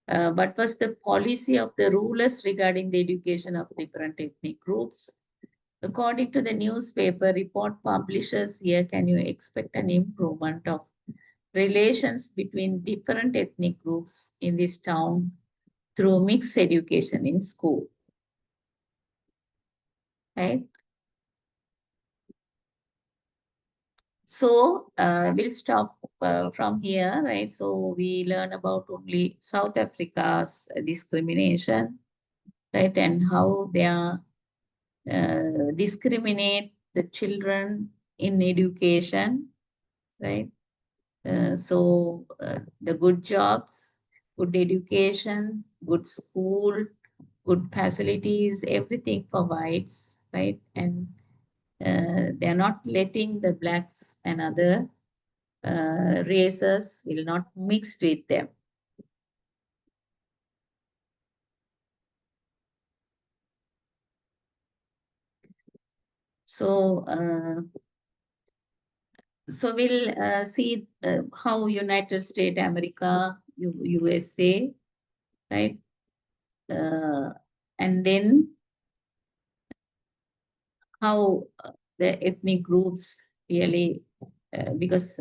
Speaker 1: What was the policy of the rulers regarding the education of different ethnic groups? According to the newspaper report publishers here, can you expect an improvement of relations between different ethnic groups in this town through mixed education in school? Right? So we'll stop from here, right? So we learn about only South Africa's discrimination, right? And how they are discriminate the children in education, right? The good jobs, good education, good school, good facilities, everything for whites, right? And they're not letting the blacks and other races will not mix with them. So, we'll see how United States, America, USA, right? And then how the ethnic groups really, because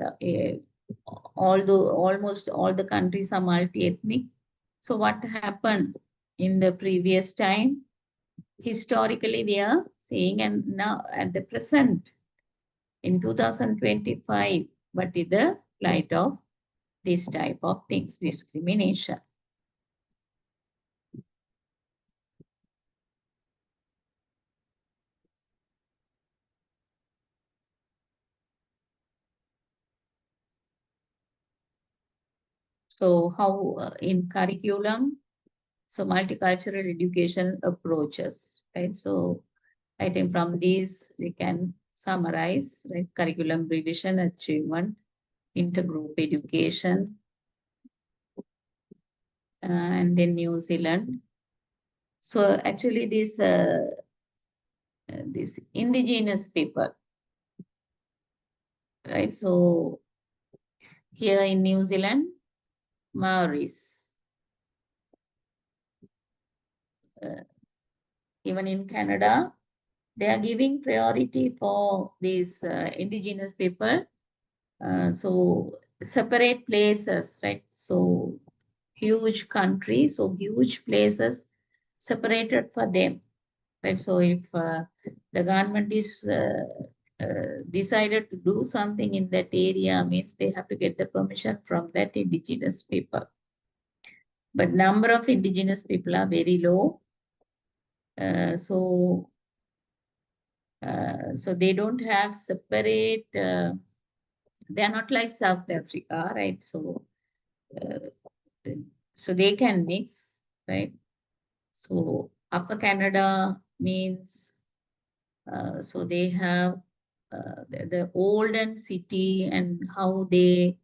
Speaker 1: although almost all the countries are multi-ethnic, so what happened in the previous time, historically they are saying, and now at the present, in 2025, what is the light of this type of things, discrimination. So how in curriculum, so multicultural education approaches, right? So I think from these we can summarize, right? Curriculum revision, achievement, intergroup education, and then New Zealand. So actually this indigenous people, right? So here in New Zealand, Maoris, even in Canada, they are giving priority for these indigenous people. So separate places, right? So huge country, so huge places separated for them, right? So if the government is decided to do something in that area, means they have to get the permission from that indigenous people. But number of indigenous people are very low. So they don't have separate, they are not like South Africa, right? Uh, so they can mix, right? So Upper Canada means, so they have the olden city and how they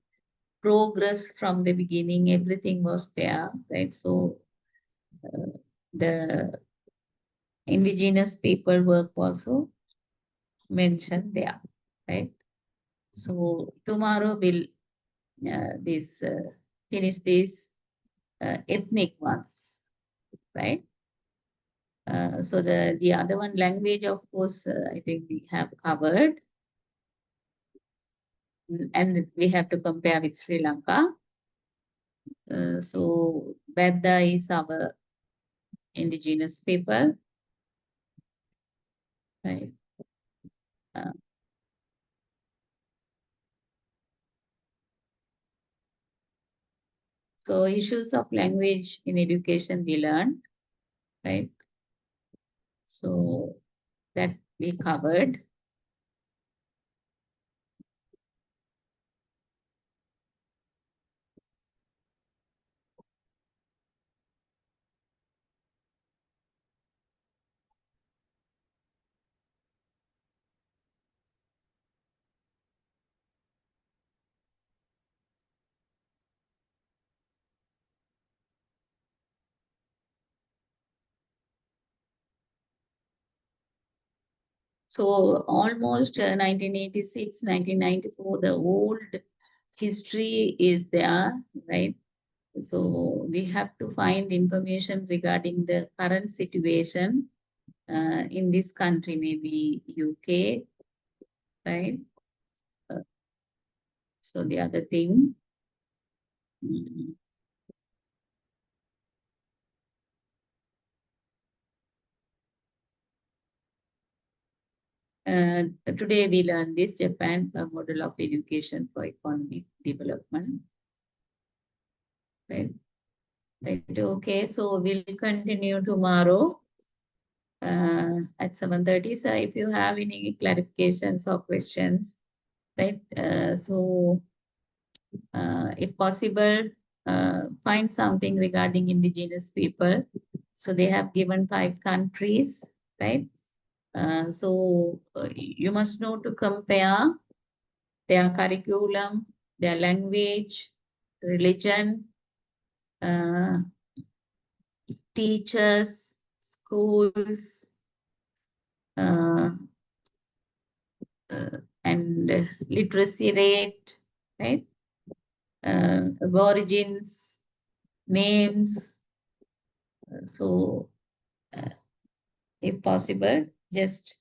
Speaker 1: progress from the beginning, everything was there, right? So the indigenous people work also mentioned there, right? So tomorrow we'll finish these ethnic ones, right? So the other one, language, of course, I think we have covered, and we have to compare with Sri Lanka. So Bedda is our indigenous people, right? Uh, so issues of language in education we learned, right? So that we covered. So almost 1986, 1994, the old history is there, right? So we have to find information regarding the current situation in this country, maybe UK, right? Uh, so the other thing, mm, today we learn this Japan model of education for economic development. Right. Right. Okay. So we'll continue tomorrow at 7:30. So if you have any clarifications or questions, right? If possible, find something regarding indigenous people. So they have given 5 countries, right? You must know to compare their curriculum, their language, religion, uh, teachers, schools, uh, and literacy rate, right? Origins, names, So, if possible, just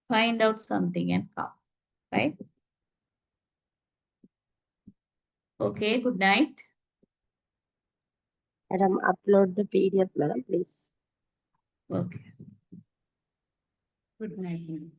Speaker 1: find out something and come, right? Okay, good night.
Speaker 5: Madam, upload the PDF, madam, please.
Speaker 1: Okay.
Speaker 2: Good night, madam.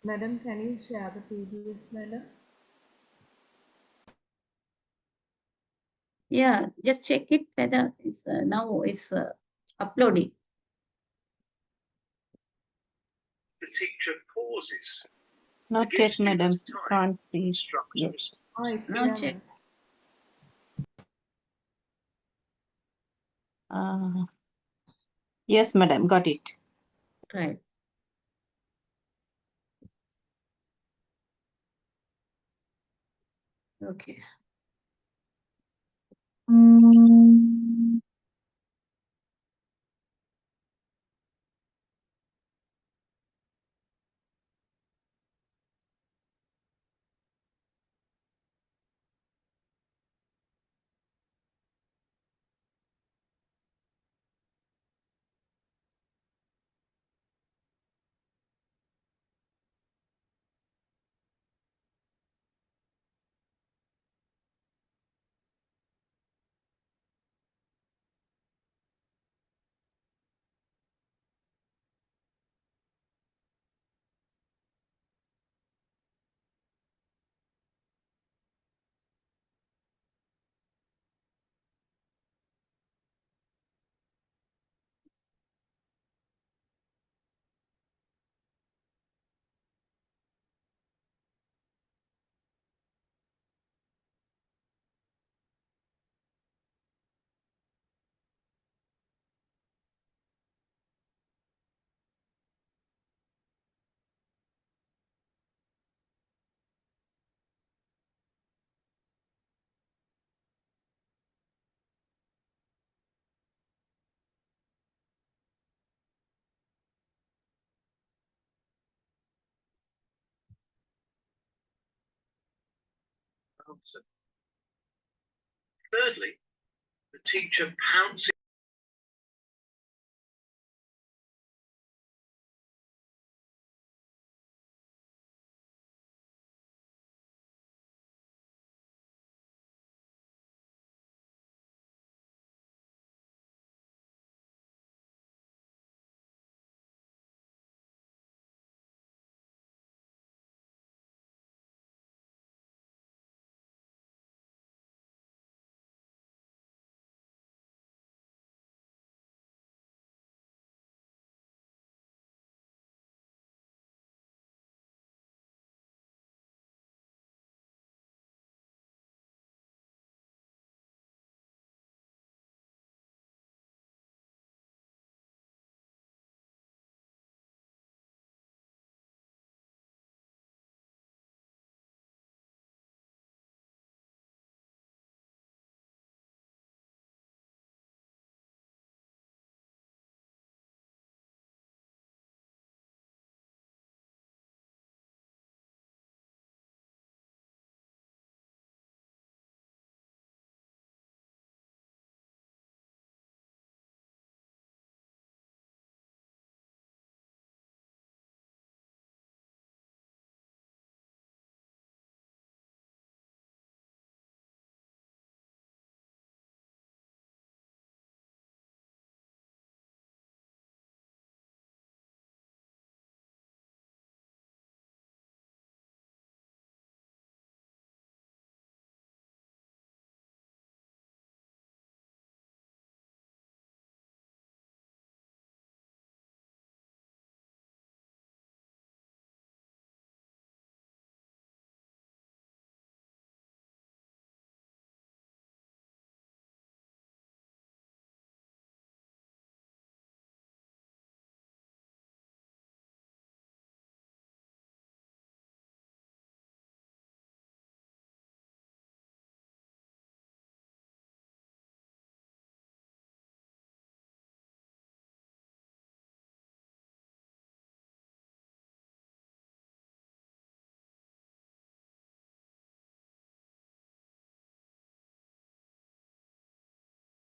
Speaker 2: Madam, can you share the PDF, madam?
Speaker 1: Yeah, just check it whether it's now it's uploading.
Speaker 6: The teacher pauses.
Speaker 5: Not
Speaker 6: to give
Speaker 5: yet, madam.
Speaker 6: students time
Speaker 5: Can't see yet.
Speaker 6: instructions.
Speaker 2: Oh, it's
Speaker 1: Now
Speaker 2: here,
Speaker 1: check.
Speaker 5: Yes, madam. Got it.
Speaker 1: Right. Okay.
Speaker 6: Answer. Thirdly, the teacher pounces